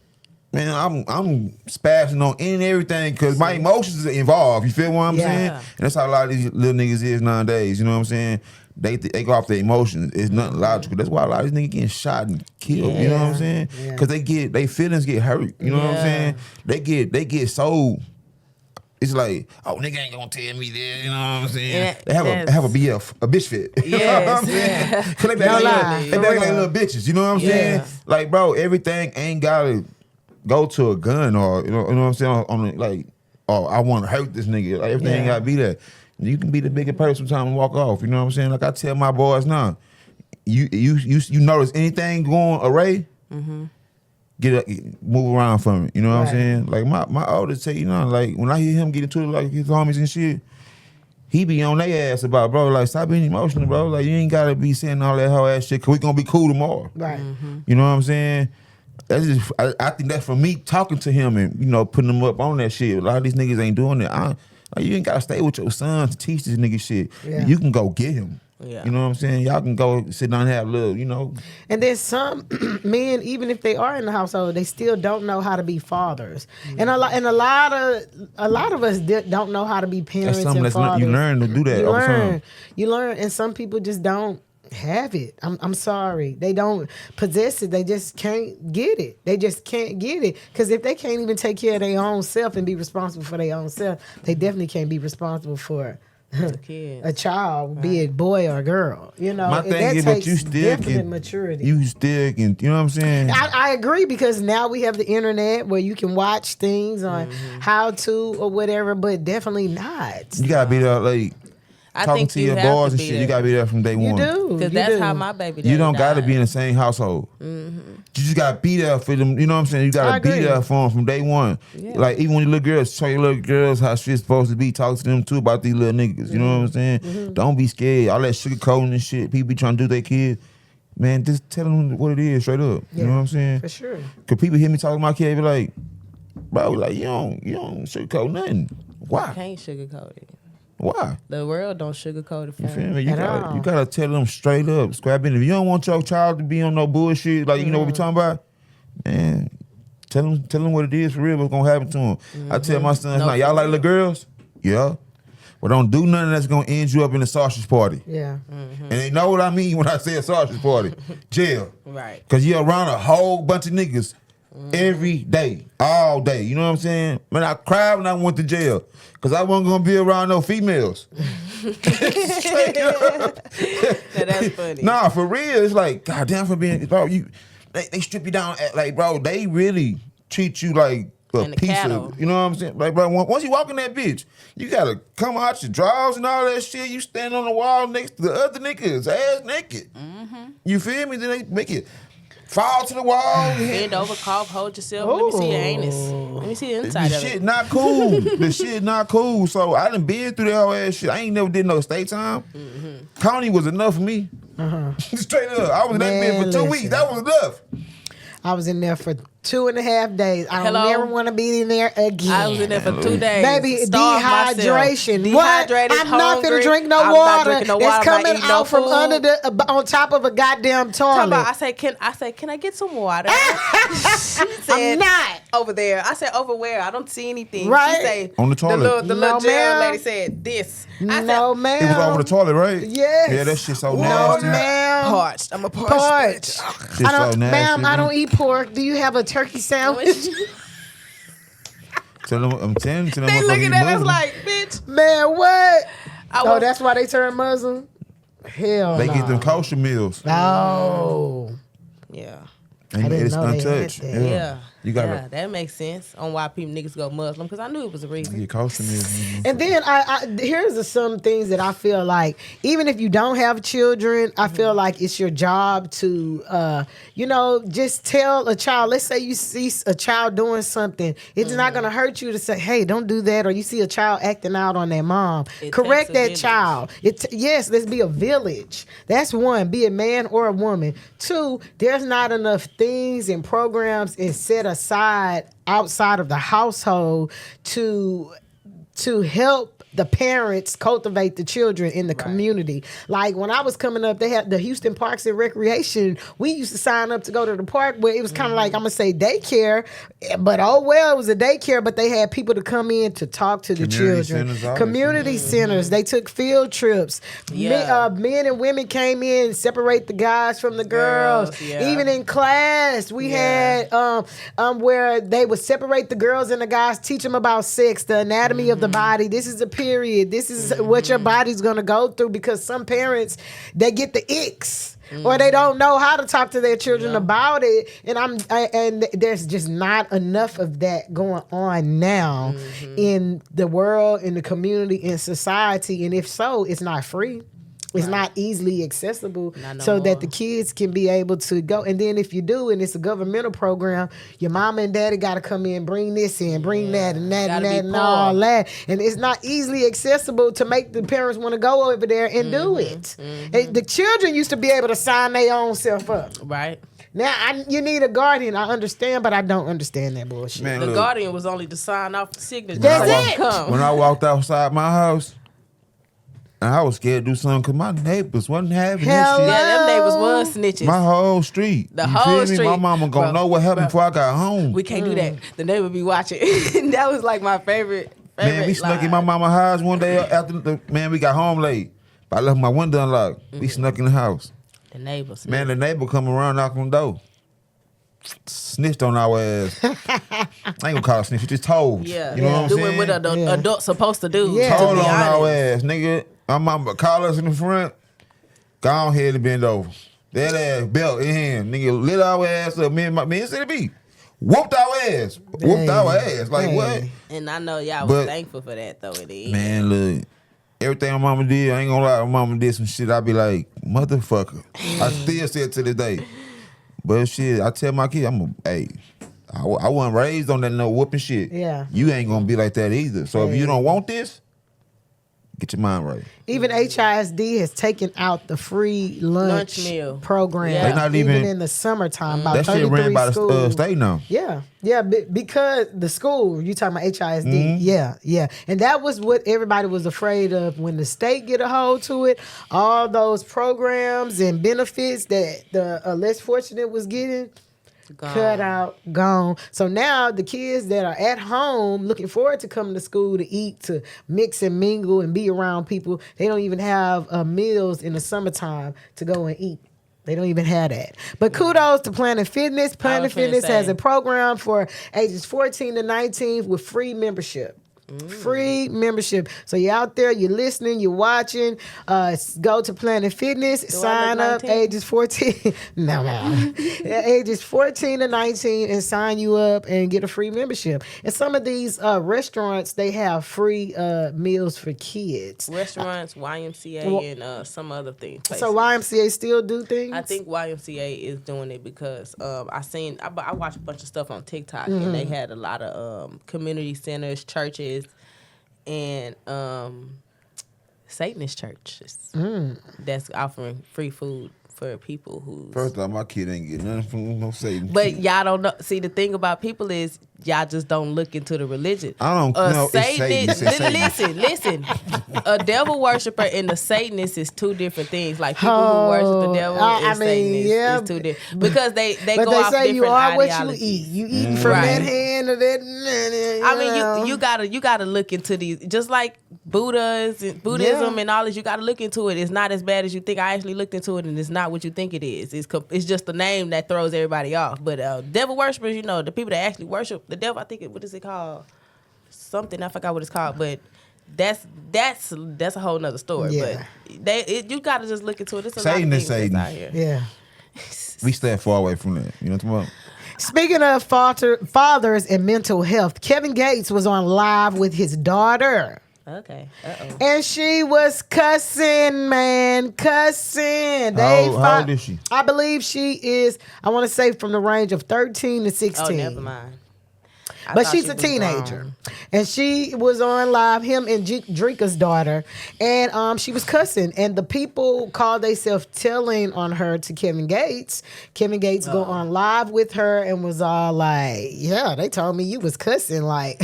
man, I'm spazzing on any and everything because my emotions are involved. You feel what I'm saying? And that's how a lot of these little niggas is nowadays. You know what I'm saying? They go off their emotions. It's nothing logical. That's why a lot of these niggas getting shot and killed. You know what I'm saying? Because they feelings get hurt. You know what I'm saying? They get so. It's like, oh, nigga ain't gonna tell me this, you know what I'm saying? They have a BF, a bitch fit. You know what I'm saying? Cause they act like little bitches, you know what I'm saying? Like, bro, everything ain't gotta go to a gun or you know what I'm saying on like, oh, I want to hurt this nigga. Like, everything ain't gotta be that. You can be the bigger person sometimes and walk off. You know what I'm saying? Like I tell my boys now, you notice anything going array, get up, move around from it. You know what I'm saying? Like my oldest say, like when I hear him get into it like his homies and shit, he be on their ass about, bro, like, stop being emotional, bro. Like, you ain't gotta be saying all that whole ass shit, cause we gonna be cool tomorrow. Right. You know what I'm saying? That's just, I think that's from me talking to him and, putting him up on that shit. A lot of these niggas ain't doing that. Like, you ain't gotta stay with your son to teach this nigga shit. Yeah. You can go get him. Yeah. You know what I'm saying? Y'all can go sit down and have love, you know. And then some men, even if they are in the household, they still don't know how to be fathers. And a lot of us don't know how to be parents That's something and fathers. you learn to do that over time. You learn, and some people just don't have it. I'm sorry, they don't possess it. They just can't get it. They just can't get it, because if they can't even take care of their own self and be responsible for their own self, they definitely can't be responsible for a child, be it boy or girl. You know, my thing is, but you still definite maturity. You still can, you know what I'm saying? I agree, because now we have the internet where you can watch things on how to or whatever, but definitely not. You gotta be there, like I talking think to you your have boys to and be shit. there. You gotta be there from day You one. do, Because you that's do. how my baby You don't got gotta be in the same household. You just gotta be there for them. You know what I'm saying? You I gotta be agree. there for them from day one. Yeah. Like even when you little girls, show your little girls how shit's supposed to be. Talk to them too about these little niggas. You know what I'm saying? Don't be scared. All that sugarcoating and shit. People be trying to do their kids. Man, just tell them what it is straight up. You know what I'm saying? For sure. Cause people hear me talking to my kid, be like, bro, like you don't sugarcoat nothing. Why? Can't sugarcoat it. Why? The world don't sugarcoat it for You feel them. me? You At gotta, all. you gotta tell them straight up, scrap in. If you don't want your child to be on no bullshit, like you know what we talking about, man, tell them what it is for real. What's gonna happen to them? I tell my sons, No, now y'all for like real. little girls, yeah, but don't do nothing that's gonna end you up in a sausage party. Yeah. And they know what I mean when I say a sausage party, jail. Right. Cause you're around a whole bunch of niggas every day, all day. You know what I'm saying? Man, I cried when I went to jail. Cause I wasn't gonna be around no females. Now, that's funny. Nah, for real. It's like, goddamn, for being, bro, they strip you down. Like, bro, they really treat you like a And the piece cattle. of, you know what I'm saying? Like, bro, once you walk in that bitch, you gotta come out your drawers and all that shit. You stand on the wall next to the other niggas, ass naked. You feel me? Then they make it fall to the wall. Bend over, cough, hold yourself. Let me see your anus. Let me see the The inside of shit it. not cool. The shit not cool. So I done been through that whole ass shit. I ain't never did no state time. County was enough for me. Straight up. I was in that Man, bitch for 2 listen. weeks. That was enough. I was in there for 2.5 days. I don't Hello? never want to be in there again. I was in there for 2 days. Baby, Starved myself. dehydration. Dehydrated, What? I'm not hungry. finna drink no I'm water. not drinking no water. It's I'm not coming eating no out from food. under the on top of a goddamn Talking about, toilet. I said, can I get some water? She said, I'm not. over there. I said, over where? I don't see anything. Right. She said, On the toilet. The No, little jail ma'am. lady said this. I No, said, ma'am. It was over the toilet, right? Yes. Yeah, that shit so No, nasty. ma'am. parched. I'm a parched. Parched. Shit I don't, so nasty, ma'am, I man. don't eat pork. Do you have a turkey sandwich? I'm telling you, They looking at us like, bitch. Man, what? I Oh, was- that's why they turn Muslim? Hell they no. get them kosher meals. No. Yeah. And didn't it's know they had untouched. that. Yeah. You gotta Yeah, that makes sense on why people niggas go Muslim, because I knew it was a reason. get kosher meals. And then here's some things that I feel like, even if you don't have children, I feel like it's your job to, just tell a child. Let's say you see a child doing something, it's not gonna hurt you to say, "Hey, don't do that." Or you see a child acting out on their mom, It correct takes a that village. child. Yes, let's be a village. That's one. Be a man or a woman. Two, there's not enough things and programs and set aside outside of the household to help the parents cultivate the children in the community. Like when I was coming up, they had the Houston Parks and Recreation. We used to sign up to go to the park where it was kind of like, I'm gonna say daycare, but it was a daycare, but they had people to come in to talk to the Community children. centers, obviously. Community centers. They took field trips. Yeah. Men and women came in, separate the guys from the girls. Yeah. Even in class, we had where they would separate the girls and the guys, teach them about sex, the anatomy of the body. This is a period. This is what your body's gonna go through, because some parents, they get the icks. Or they don't know how to talk to their children about it, and there's just not enough of that going on now in the world, in the community, in society. And if so, it's not free. It's not easily accessible, Not no so more. that the kids can be able to go. And then if you do, and it's a governmental program, your mama and daddy got to come in, bring this in, bring that and that and Gotta be that and all poor. that. And it's not easily accessible to make the parents want to go over there and do it. And the children used to be able to sign their own self up. Right. Now, you need a guardian. I understand, but I don't understand that bullshit. Man, The look, guardian was only to sign off the signature. That's so they it. Come. when I walked outside my house, And I was scared to do something because my neighbors wasn't having this Hello. shit. Yeah, them neighbors was snitches. My whole street. The You whole feel me? street. My mama gonna Bro, know what happened before I got home. We can't do that. The neighbor be watching. That was like my favorite. Man, we snuck in my mama's house one day after we got home late. But I left my window unlocked. We snuck in the house. The neighbors. Man, the neighbor come around knocking on the door. Snitched on our ass. I ain't gonna call it snitch, just told. Yeah. You know what I'm Doing saying? what an adult's supposed to do. Yeah. To Told be on our honest. ass, nigga. My mama call us in the front. Go on ahead and bend over. That ass belt in hand. Nigga lit our ass up. Me and City B. Whooped our ass. Whooped our ass. Like Dang. what? And I know y'all But- was thankful for that though. In the end. Man, look. Everything my mama did, I ain't gonna lie, my mama did some shit. I be like, motherfucker. I still say it to this day. But shit, I tell my kid, I wasn't raised on that no whooping shit. Yeah. You ain't gonna be like that either. So if you don't want this, get your mind right. Even HISD has taken out the free lunch meal. program. Yeah. They not even even- in the summertime. About That shit 33 ran by the schools. state now. Yeah, because the school, you talking about HISD, Mm-hmm. yeah. And that was what everybody was afraid of when the state get a hold to it, all those programs and benefits that the less fortunate was getting, Gone. cut out, gone. So now the kids that are at home looking forward to coming to school to eat, to mix and mingle and be around people, they don't even have meals in the summertime to go and eat. They don't even have that. But kudos to Planet Fitness. Planet Fitness has a program for ages 14 to 19 with free membership. Free membership. So you're out there, you're listening, you're watching. Go to Planet Fitness, sign up, 19? ages 14. No. Ages 14 to 19, and sign you up and get a free membership. And some of these restaurants, they have free meals for kids. Restaurants, YMCA, and some other things. So YMCA still do things? I think YMCA is doing it because I watched a bunch of stuff on TikTok and they had a lot of community centers, churches, and Satanist churches that's offering free food for people who. First off, my kid ain't getting nothing from no Satan. But y'all don't know. See, the thing about people is y'all just don't look into the religion. I don't know. It's Satanist. It's Satan. Listen. A devil worshiper and a Satanist is two different things. Like people who worship the devil and Satanists is two different because they but go they off say different you are what you ideologies. eat. You eating from Right. that hand or that. I mean, you gotta look into these, just like Buddhism and all this. You gotta look into it. It's not as bad as you think. I actually looked into it, and it's not what you think it is. It's just the name that throws everybody off. But devil worshippers, the people that actually worship the devil, I think what is it called? Something, I forgot what it's called, but that's a whole nother story. Yeah. But you gotta just look into it. It's a Satan lot of is things Satan. that's out here. Yeah. We stay far away from that. You know what I'm talking about? Speaking of fathers and mental health, Kevin Gates was on live with his daughter. Okay. And she was cussing, man, cussing. How old is she? I believe she is, I want to say from the range of 13 to 16. Oh, never mind. I But thought she's she a was teenager. grown. And she was on live, him and Drika's daughter. And she was cussing. And the people called themselves telling on her to Kevin Gates. Kevin Gates go on live with her and was all like, yeah, they told me you was cussing. Like,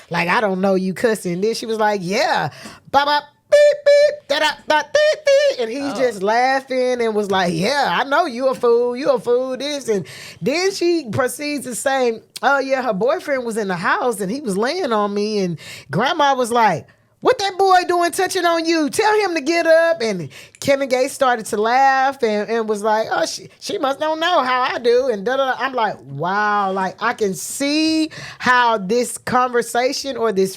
like I don't know you cussing. Then she was like, yeah. Bop, beep, beep, da, da, da, dee, dee. And he's just laughing and was like, yeah, I know you a fool, this. And then she proceeds to say, oh yeah, her boyfriend was in the house and he was laying on me, and grandma was like, what that boy doing touching on you? Tell him to get up. And Kevin Gates started to laugh and was like, oh, she must don't know how I do. And da-da-da. I'm like, wow. Like, I can see how this conversation or this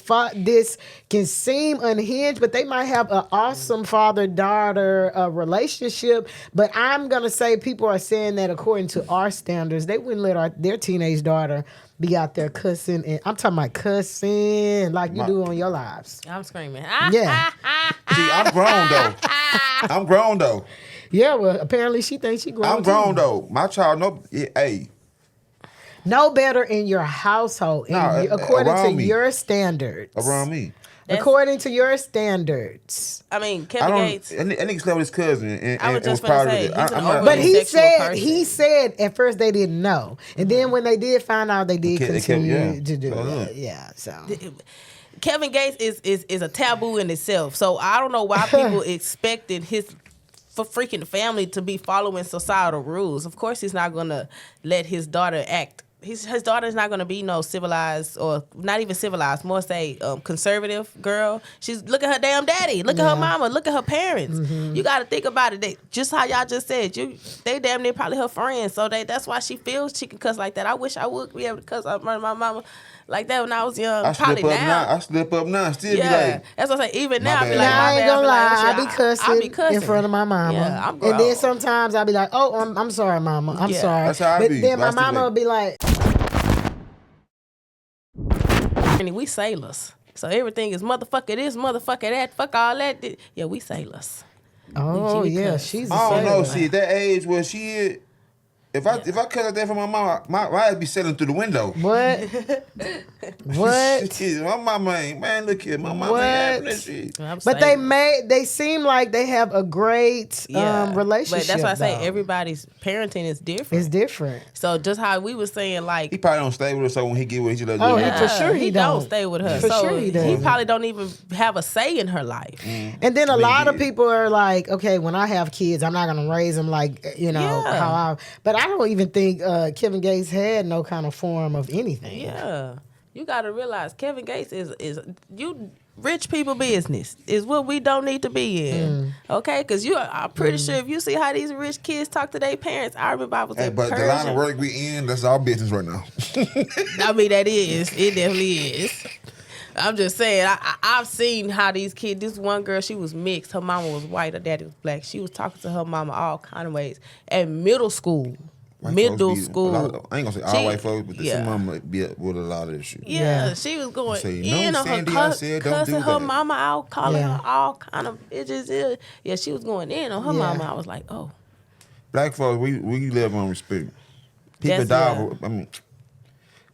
can seem unhinged, but they might have an awesome father-daughter relationship. But I'm going to say people are saying that according to our standards, they wouldn't let their teenage daughter be out there cussing. And I'm talking about cussing like you do on your lives. I'm screaming. Yeah. See, I'm grown though. Yeah, well, apparently she thinks she grown. I'm grown too. though. My child, hey. No better in your household, according around to me. your standards. Around me. According to your standards. I mean, Kevin Gates. That nigga slept with his cousin and I was just was proud gonna of say, it. he's an I'm not- But he Sexual said at first they didn't know. And then when they did find out, they did They kept- continue yeah. to do So, it. look. Yeah, so. Kevin Gates is a taboo in itself. So I don't know why people expected his freaking family to be following societal rules. Of course, he's not gonna let his daughter act. His daughter's not gonna be no civilized or not even civilized, more say conservative girl. She's look at her damn daddy, look at her mama, look at her parents. You got to think about it. Just how y'all just said, they damn near probably her friends. So that's why she feels she can cuss like that. I wish I would be able to cuss up my mama like that when I was young. I probably now. I slip up now. Still be like, that's what I say. Even now, I be bad. like, Now, I ain't gonna lie, I be I cussing in front of my mama. Yeah, I'm and then grown. sometimes I be like, oh, I'm sorry, mama. I'm Yeah. sorry. That's how I but be. then But I my still mama like- will be like, We sailors. So everything is motherfucker this, motherfucker that, fuck all that. Yeah, we sailors. oh, be yeah, cussed. she's a I don't know. sailor. See, at that age where she is, if I cut out that from my mama, my ass be sailing through the window. What? What? Shit, my mama ain't, man, look here. My mama What? ain't having that shit. I'm But sailors. they seem like they have a great relationship. But that's why I say though. everybody's parenting is different. It's different. So just how we was saying, He like, probably don't stay with her, so when he get with her, he let Oh, her he do for it. sure he don't don't. stay with her. For so sure he he doesn't. probably don't even have a say in her life. And then a lot of people are like, okay, when I have kids, I'm not gonna raise them like Yeah. how I. But I don't even think Kevin Gates had no kind of form of anything. Yeah. You got to realize Kevin Gates is you rich people business is what we don't need to be in. Okay? Because I'm pretty sure if you see how these rich kids talk to their parents, I remember I was Hey, in but the Persian. line of work we in, that's our business right now. I mean, that is. It definitely is. I'm just saying, I've seen how these kids, this one girl, she was mixed. Her mama was white, her daddy was black. She was talking to her mama all kind of ways. At middle school. White Middle folks be- school. I ain't gonna say all She- white folks, but yeah. some mama be up with a lot of this shit. Yeah, she was going Say, "No, in on her, Sandy, I said don't cussing do her that." mama out, calling Yeah. her all kind of bitches. Yeah, she was going in on her Yeah. mama. I was like, oh, Black folks, we live on respect. People That's- die. yeah. I mean,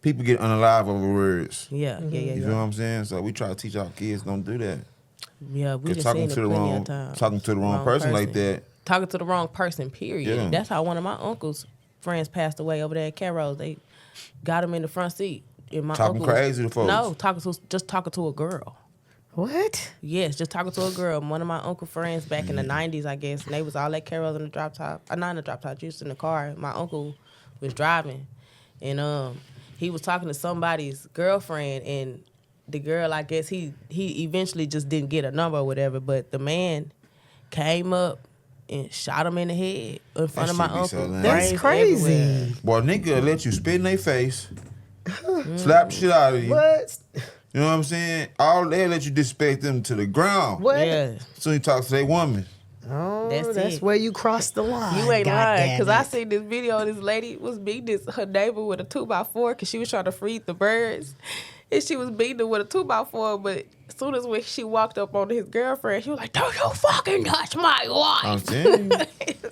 people get unalive over words. yeah, yeah, You yeah, know what I'm saying? So we try to teach our kids don't do that. yeah. We Because just seen talking it to the plenty wrong of times. talking to the wrong person like that. Talking to the wrong person. Period. Yeah. That's how one of my uncle's friends passed away over there at Carol's. They got him in the front seat. And my Talking uncle was- crazy to folks. No, just talking to a girl. What? Yes, just talking to a girl. One of my uncle friends back in the 90s, I guess, and they was all at Carol's in the drop top. Not in the drop top, just in the car. My uncle was driving, and he was talking to somebody's girlfriend, and the girl, I guess he eventually just didn't get a number or whatever, but the man came up and shot him in the head in front of my shit be so uncle. lame. That's Brains crazy. everywhere. Boy, nigga will let you spit in their face, slap the shit out of you. What? You know what I'm saying? All they let you disrespect them to the ground. What? Yeah. So you talk to their woman. Oh, That's that's it. where you cross the line. You ain't God lying, damn because I it. seen this video. This lady was beating her neighbor with a 2x4 because she was trying to feed the birds, and she was beating her with a 2x4. But as soon as when she walked up on his girlfriend, she was like, "Don't you fucking touch my I'm wife!" saying.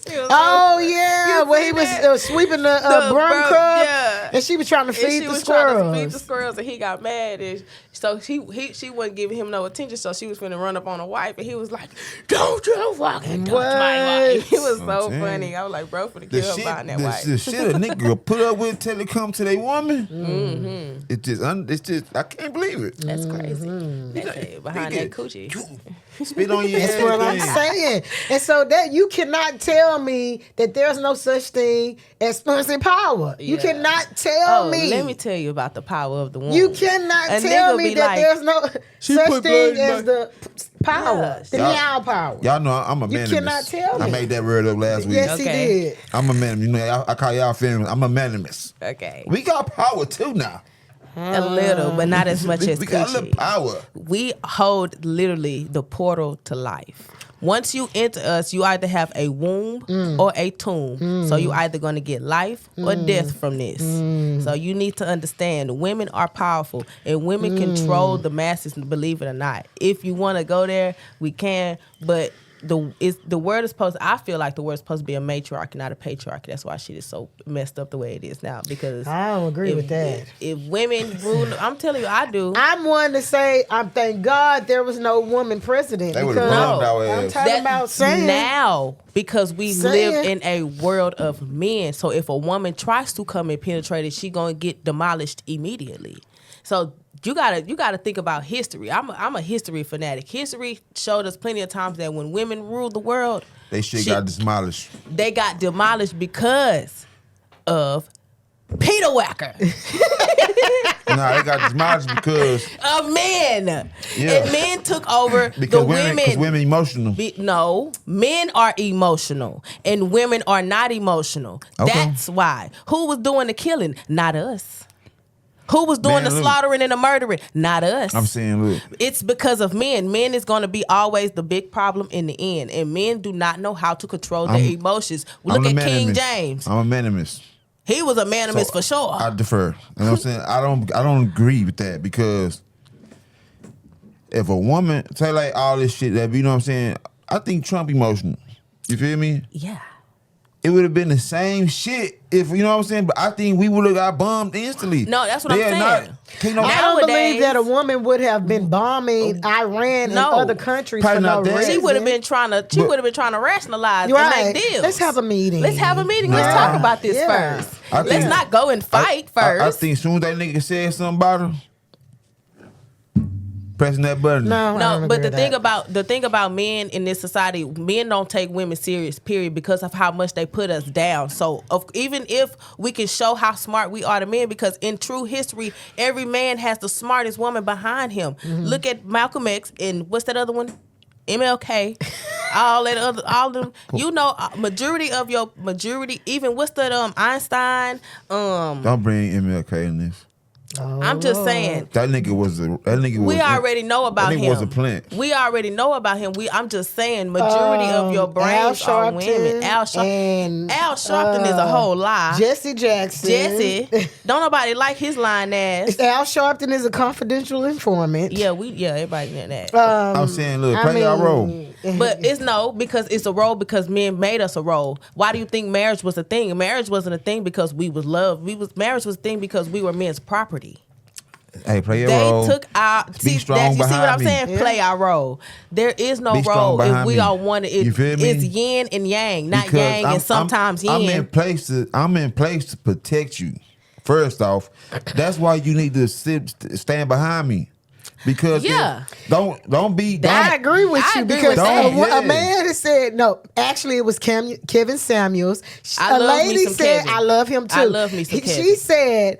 She was Oh like, yeah, You where see he was that? sweeping the The broom broom, crop, yeah. and she was trying to And feed she the was trying to feed the squirrels. squirrels, and he got mad, and so she wasn't giving him no attention. So she was finna run up on her wife, and he was like, "Don't you fucking touch my wife!" It was so I'm funny. saying. I was like, "Bro, finna The kill her shit, behind that the, wife." the shit a nigga will put up with till they come to their woman. Mm-hmm. It's just, I can't believe it. That's crazy. Mm-hmm. That's it. Behind Nigga, that coochie. Spit on your That's head. what I'm saying. And so that you cannot tell me that there's no such thing as sponsoring power. You Yeah. cannot tell Oh, me. let me tell you about the power of the woman. You cannot A tell nigga me be that like, there's no She such put thing blood in as my- the power, Yeah. the Y'all- meow power. Y'all know I'm a man. cannot tell I me. made that word up last week. Yes, he Okay. did. I'm a man. You know, I call y'all feminine. I'm a manimous. Okay. We got power too now. A little, but not as much as we got a little coochie. power. We hold literally the portal to life. Once you enter us, you either have a womb or a tomb. So you either going to get life or death from this. So you need to understand women are powerful and women control the masses, believe it or not. If you want to go there, we can, but the word is supposed. I feel like the word is supposed to be a matriarchy, not a patriarchy. That's why shit is so messed up the way it is now. Because I don't agree with that. If women rule, I'm telling you, I do. I'm one to say, thank God there was no woman president. They would've because bombed our I'm ass. talking about saying now because we Saying. live in a world of men. So if a woman tries to come and penetrate it, she gonna get demolished immediately. So you gotta think about history. I'm a history fanatic. History showed us plenty of times that when women ruled the world, They shit got demolished. They got demolished because of Peter Whacker. Nah, they got demolished because of men. Yeah. And men took over because the women. Because women emotional. No, men are emotional and women are not emotional. Okay. That's why. Who was doing the killing? Not us. Who was doing the slaughtering and the murdering? Not us. I'm saying, look. It's because of men. Men is going to be always the big problem in the end. And men do not know how to control their emotions. Look at King James. I'm a manimist. He was a manimist for sure. I defer. You know what I'm saying? I don't agree with that because if a woman say like all this shit that, you know what I'm saying? I think Trump emotional. You feel me? Yeah. It would have been the same shit if, you know what I'm saying? But I think we would have got bombed instantly. No, that's what I'm saying. I don't believe that a woman would have been bombing Iran and other countries Probably for no not that. reason. She would have been trying to rationalize and make deals. Let's have a meeting. Let's talk about this first. Let's not go and fight first. I think as soon as that nigga said something about her, pressing that button. No, but the thing about men in this society, men don't take women serious, period, because of how much they put us down. So even if we can show how smart we are to men, because in true history, every man has the smartest woman behind him. Mm-hmm. Look at Malcolm X and what's that other one? MLK. all them, you know, majority, even what's that Einstein. Don't bring MLK in this. Oh, I'm just saying that nigga was. We already know about him. That nigga was a plant. We already know about him. I'm just saying majority of your brains are women. Al Sharpton is a whole lie. Jesse Jackson. Don't nobody like his lying ass. Al Sharpton is a confidential informant. Yeah, everybody know that. I'm saying, look, play your role. But because it's a role because men made us a role. Why do you think marriage was a thing? Marriage wasn't a thing because we was loved. Marriage was a thing because we were men's property. Hey, play your role. They took our. You see what I'm saying? Yeah. Play our role. There is no role if we all want it. It's yin and yang, not because yang and sometimes yin. I'm in place to protect you. First off, that's why you need to stand behind me. Because don't be. I agree with you because a man has said no. Actually, it was Kevin Samuels. A lady said, Kevin. "I love him too." I love me some Kevin. She said,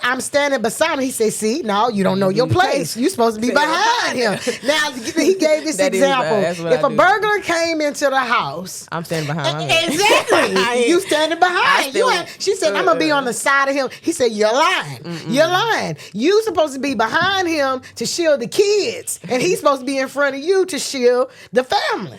I'm standing beside him. He said, "See, no, you don't know your place. You're supposed to be behind him." Now, he gave this example. If a burglar came into the house, I'm standing behind him. Exactly. You standing behind. She said, "I'm going to be on the side of him." He said, "You're lying. You're lying. You supposed to be behind him to shield the kids, and he's supposed to be in front of you to shield the family."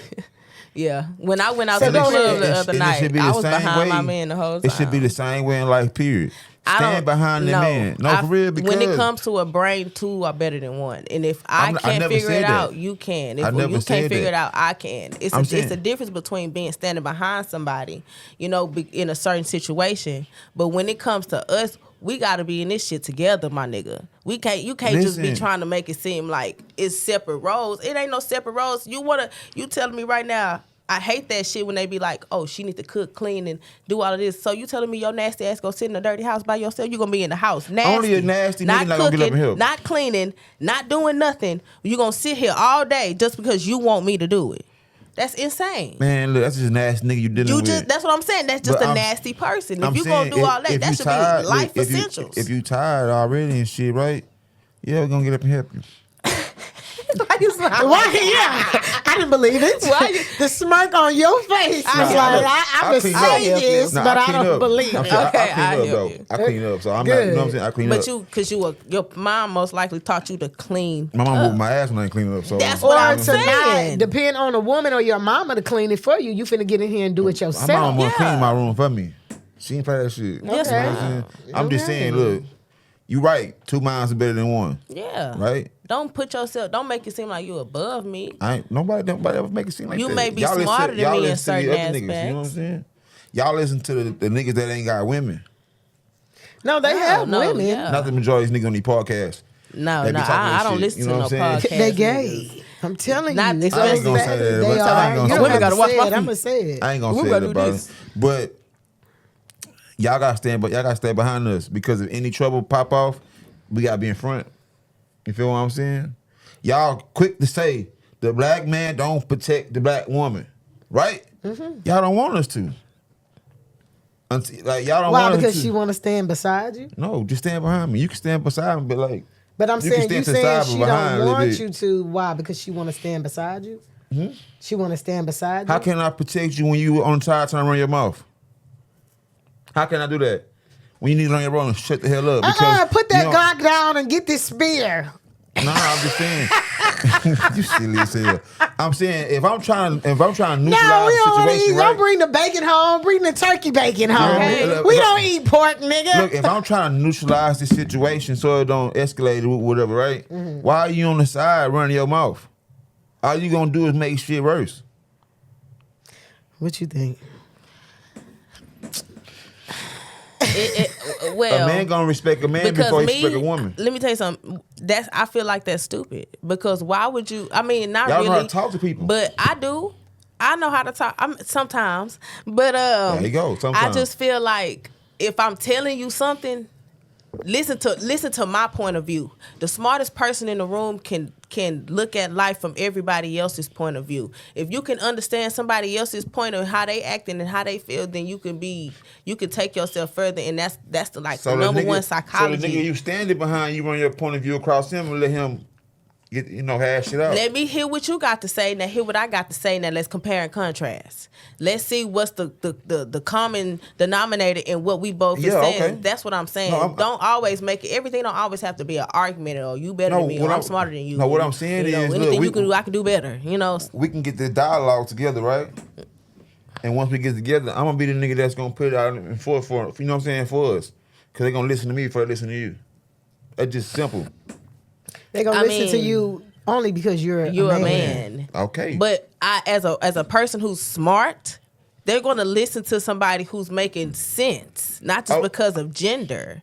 Yeah. When I went out to the club the other night, I was behind my man the whole time. It should be the same way in life, period. Stand behind the man. No, for real, because when it comes to a brain, two are better than one. And if I can't figure it out, you can. If you can't figure it out, I can. It's a difference between standing behind somebody, you know, in a certain situation. But when it comes to us, we gotta be in this shit together, my nigga. You can't just be trying to make it seem like it's separate roles. It ain't no separate roles. You telling me right now, I hate that shit when they be like, "Oh, she need to cook, clean, and do all of this." So you telling me your nasty ass go sit in a dirty house by yourself? You gonna be in the house nasty, only a nasty not nigga not cooking, gonna get up and help. not cleaning, not doing nothing. You gonna sit here all day just because you want me to do it? That's insane. Man, look, that's just a nasty nigga you dealing with. That's what I'm saying. That's just a nasty person. If you gonna do all that, that should be life essentials. If you tired already and shit, right? Yeah, we're gonna get up and help you. Why you smiling? Why? Yeah, I didn't believe it. Why the smirk on your face? I was like, I'm gonna say this, but I don't believe it. Okay, I clean up, so I'm not. You know what I'm saying? I clean up. But your mom most likely taught you to clean. My mom moved my ass when I ain't cleaning up. So that's what I'm saying. Depend on a woman or your mama to clean it for you. You finna get in here and do it yourself. My mom wanna clean my room for me. She ain't play that shit. Yes, you know what I'm saying? I'm just saying, look. You right. 2 miles is better than one. Yeah. Right? Don't make it seem like you above me. Nobody ever make it seem like you that. You may be smarter than me in certain aspects. Niggas, you know what I'm saying? Y'all listen to the niggas that ain't got women. No, they have women. Yeah. Not the majority of these niggas on these podcasts. No, I don't listen to no podcasts. They gay. I'm telling you. I ain't gonna say that. They are. You don't gotta watch my feet. I'm gonna say it. I ain't gonna say it about it. But y'all gotta stand behind us because if any trouble pop off, we gotta be in front. You feel what I'm saying? Y'all quick to say the black man don't protect the black woman, right? Y'all don't want us to. Like y'all don't Why? want us Because to. she want to stand beside you? No, just stand behind me. You can stand beside me, but like. But I'm saying can you stand to the saying side, she but behind don't a little want bit. you to. Why? Because she want to stand beside you? She want to stand beside you? How can I protect you when you on the side trying to run your mouth? How can I do that? When you need to run your roll and shut the hell up. Because Put that you don't- Glock down and get this spear. Nah, I'm just saying. You silly as hell. I'm saying if I'm trying to neutralize No, we the don't want to situation, eat. right? Don't bring the bacon home. Bring the turkey bacon home. Okay. We don't eat pork, nigga. Look, if I'm trying to neutralize the situation so it don't escalate or whatever, right? Why are you on the side running your mouth? All you gonna do is make shit worse. What you think? Well, A man gonna respect a man before he respect a woman. Let me tell you something. I feel like that's stupid because why would you? I mean, not Y'all really. know how to talk to people. But I do. I know how to talk. Sometimes, but There you go. I Sometimes. just feel like if I'm telling you something, listen to my point of view. The smartest person in the room can look at life from everybody else's point of view. If you can understand somebody else's point of how they acting and how they feel, then you can take yourself further, and that's the So the number nigga- one psychology. So the nigga you standing behind, you run your point of view across him and let him get hash it out. Let me hear what you got to say. Now hear what I got to say. Now let's compare and contrast. Let's see what's the common denominator in what we both are saying. Okay. That's what I'm saying. No, don't always make it. Everything don't always have to be an argument or you better than me or I'm smarter than you. No, what I'm saying is, look, anything you can do, I can do better. We can get this dialogue together, right? And once we get together, I'm gonna be the nigga that's gonna put it out in for you know what I'm saying, for us, because they gonna listen to me before they listen to you. That's just simple. They gonna listen to you only because you're a man. Okay. But as a person who's smart, they're going to listen to somebody who's making sense, not just because of gender.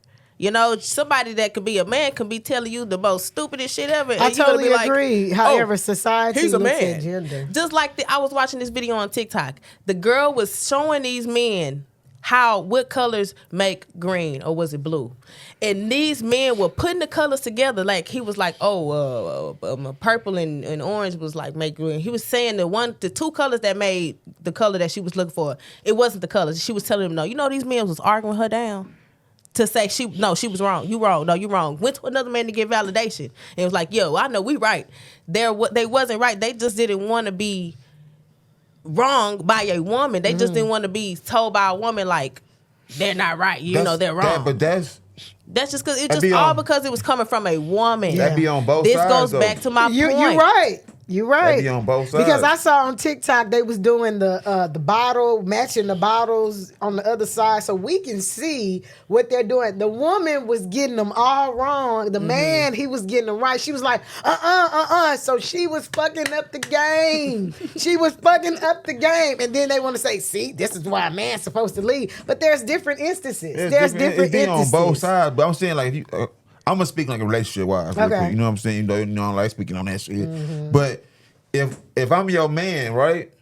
Somebody that could be a man can be telling you the most stupidest shit ever. I totally agree. However, "Oh, society he's a looks man." at gender. Just like I was watching this video on TikTok. The girl was showing these men what colors make green, or was it blue? And these men were putting the colors together. Like he was like, purple and orange was like make green. He was saying the two colors that made the color that she was looking for, it wasn't the colors. She was telling him, no, these men was arguing her down to say she was wrong. You wrong. No, you wrong. Went to another man to get validation. And it was like, yo, I know we right. They wasn't right. They just didn't want to be wrong by a woman. They just didn't want to be told by a woman like they're not right. They're wrong. But that's just because because it was coming from a woman. That be on both this sides. goes though. back to my point. You're right. You're right. That be on both sides. Because I saw on TikTok they was doing the bottle, matching the bottles on the other side, so we can see what they're doing. The woman was getting them all wrong. The man, he was getting them right. She was like, So she was fucking up the game. She was fucking up the game. And then they want to say, see, this is why a man's supposed to lead. But there's different instances. There's different it be instances. on both sides. But I'm saying like if you. I'm gonna speak like a relationship wise. Okay. You know what I'm saying? I don't like speaking on that shit. But if I'm your man, right?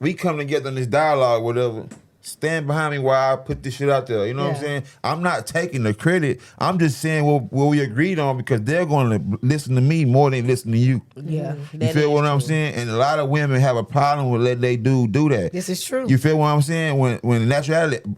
We come together in this dialogue, whatever. Stand behind me while I put this shit out there. You know what I'm saying? I'm not taking the credit. I'm just saying what we agreed on because they're going to listen to me more than listen to you. Yeah. You feel what I'm saying? And a lot of women have a problem with letting they do that. This is true. You feel what I'm saying? When in naturality,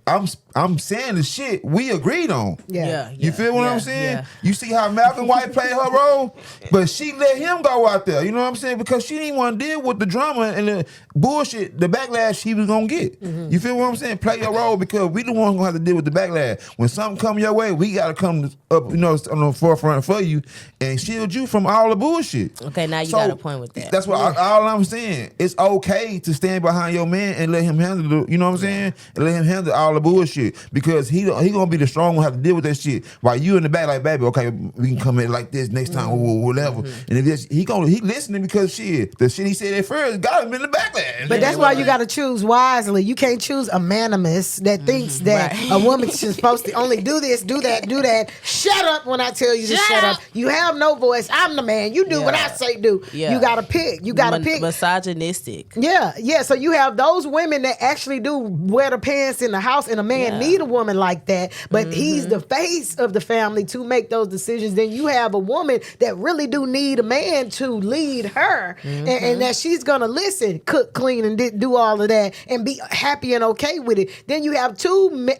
I'm saying the shit we agreed on. Yeah. You feel what I'm saying? Yeah. You see how Malcolm White played her role? But she let him go out there. You know what I'm saying? Because she didn't want to deal with the drama and the bullshit, the backlash she was going to get. You feel what I'm saying? Play your role because we the ones going to have to deal with the backlash. When something come your way, we got to come up, on the forefront for you and shield you from all the bullshit. Okay, now you got a point with that. That's what all I'm saying. It's okay to stand behind your man and let him handle you know what I'm saying? And let him handle all the bullshit because he gonna be the strong one, have to deal with that shit. While you in the back like, baby, okay, we can come in like this next time or whatever. And if he listening because the shit he said at first got him in the backlash. But that's why you got to choose wisely. You can't choose a manamous that thinks that Right. a woman is supposed to only do this, do that, do that. Shut up when I tell you to shut up. You have no voice. I'm the man. You do what I say do. Yeah. You gotta pick. You gotta pick. Misogynistic. Yeah. So you have those women that actually do wear the pants in the house, and a man need a woman like that, but he's the face of the family to make those decisions. Then you have a woman that really do need a man to lead her, and that she's gonna listen, cook, clean, and do all of that, and be happy and okay with it. Then you have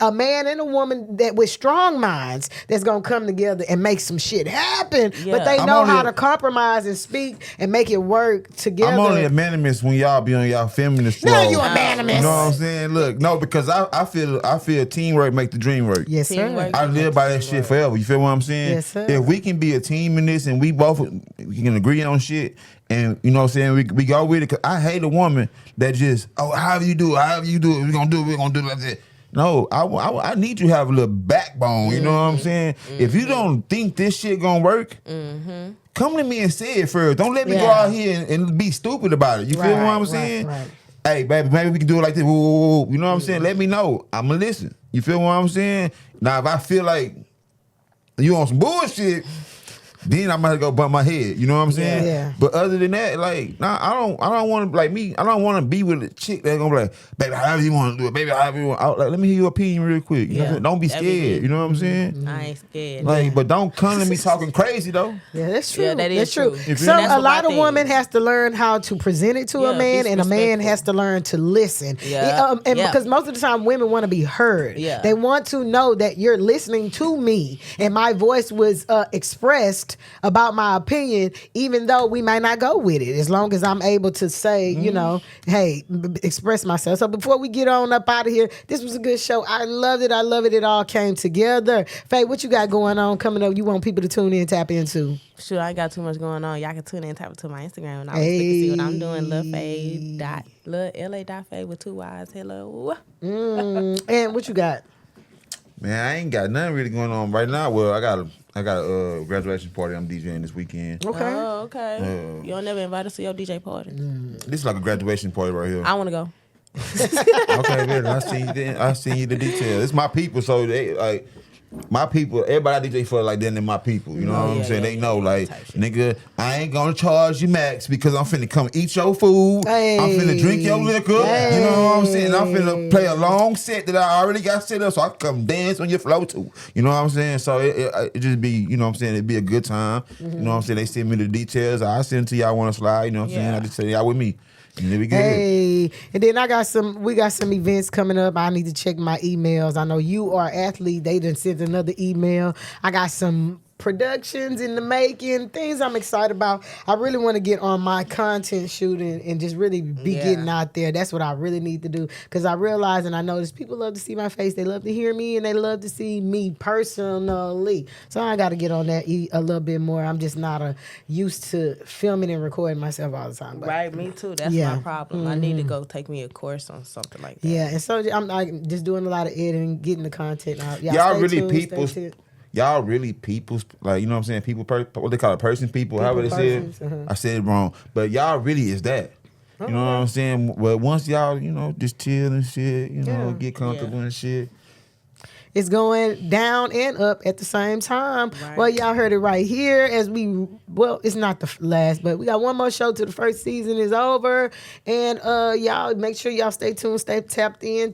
a man and a woman that with strong minds that's gonna come together and make some shit happen. But they know how to compromise and speak and make it work together. I'm only a manimist when y'all be on y'all feminist No, flow. you a manimist. You know what I'm saying? Look, no, because I feel teamwork make the dream work. Yes, sir. Teamwork. I live by that shit forever. You feel what I'm saying? Yes, sir. If we can be a team in this and we can agree on shit, and you know what I'm saying, we go with it. Cause I hate a woman that just, however you do it, we're gonna do it like that. No, I need you to have a little backbone. You know what I'm saying? If you don't think this shit gonna work, come to me and say it first. Don't let me go out here and be stupid about it. You feel what I'm saying? Right. Hey, baby, maybe we can do it like this. Woo. You know what I'm saying? Let me know. I'ma listen. You feel what I'm saying? Now, if I feel like you on some bullshit, then I might go bump my head. You know what I'm saying? Yeah. But other than that, like, nah, I don't want to, like me, I don't want to be with a chick that's gonna be like, baby, however you want to do it, baby, however you want. Like, let me hear your opinion real quick. You know what I'm saying? Don't be scared. You know what I'm saying? I ain't scared. Like, but don't come to me talking crazy though. Yeah, that's true. Yeah, that is that's true. true. So That's a what lot my of women thing is. has to learn how to present it to a Yeah, man, be and a man respectful. has to learn to listen. Yeah. Because most of the time women want to be heard. Yeah. They want to know that you're listening to me, and my voice was expressed about my opinion, even though we might not go with it. As long as I'm able to say, you know, hey, express myself. So before we get on up out of here, this was a good show. I loved it. It all came together. Faye, what you got going on coming up? You want people to tune in, tap into? Shoot, I ain't got too much going on. Y'all can tune in and tap into my Instagram and I was to see what I'm doing. LA.Faye with 2 Y's. Hello. And what you got? Man, I ain't got nothing really going on right now. Well, I got a graduation party I'm DJing this weekend. Okay. Oh, okay. You don't never invite us to your DJ party. This is like a graduation party right here. I want to go. Okay, man. I seen you the details. It's my people, so they like my people. Everybody I DJ for like them and my people. You know what I'm saying? They know, like, nigga, I ain't gonna charge you max because I'm finna come eat your food. Hey. I'm finna drink your liquor. Hey. You know what I'm saying? I'm finna play a long set that I already got set up so I can come dance on your floor too. You know what I'm saying? So it just be, you know what I'm saying? It'd be a good time. You know what I'm saying? They send me the details. I send it to y'all want to slide. You know what I'm saying? I just say y'all with me. And then we get it. Hey, and then we got some events coming up. I need to check my emails. I know you are an athlete. They done sent another email. I got some productions in the making, things I'm excited about. I really want to get on my content shooting and just really be getting out there. That's what I really need to do, because I realize and I notice people love to see my face. They love to hear me, and they love to see me personally. So I got to get on that a little bit more. I'm just not used to filming and recording myself all the time. But Right, me too. That's my problem. I need to go take me a course on something like that. yeah, and so I'm like just doing a lot of editing, getting the content out. Y'all stay really tuned, people's. stay tuned. Y'all really people's, like, you know what I'm saying? People, what they call it, person people, however they persons, say it. I said it wrong. But y'all really is that. You know what I'm saying? Well, once y'all, you know, just chill and shit, you know, get comfortable and shit. It's going down and up at the same time. Right. Well, y'all heard it right here it's not the last, but we got one more show till the first season is over. And y'all make sure y'all stay tuned, stay tapped in.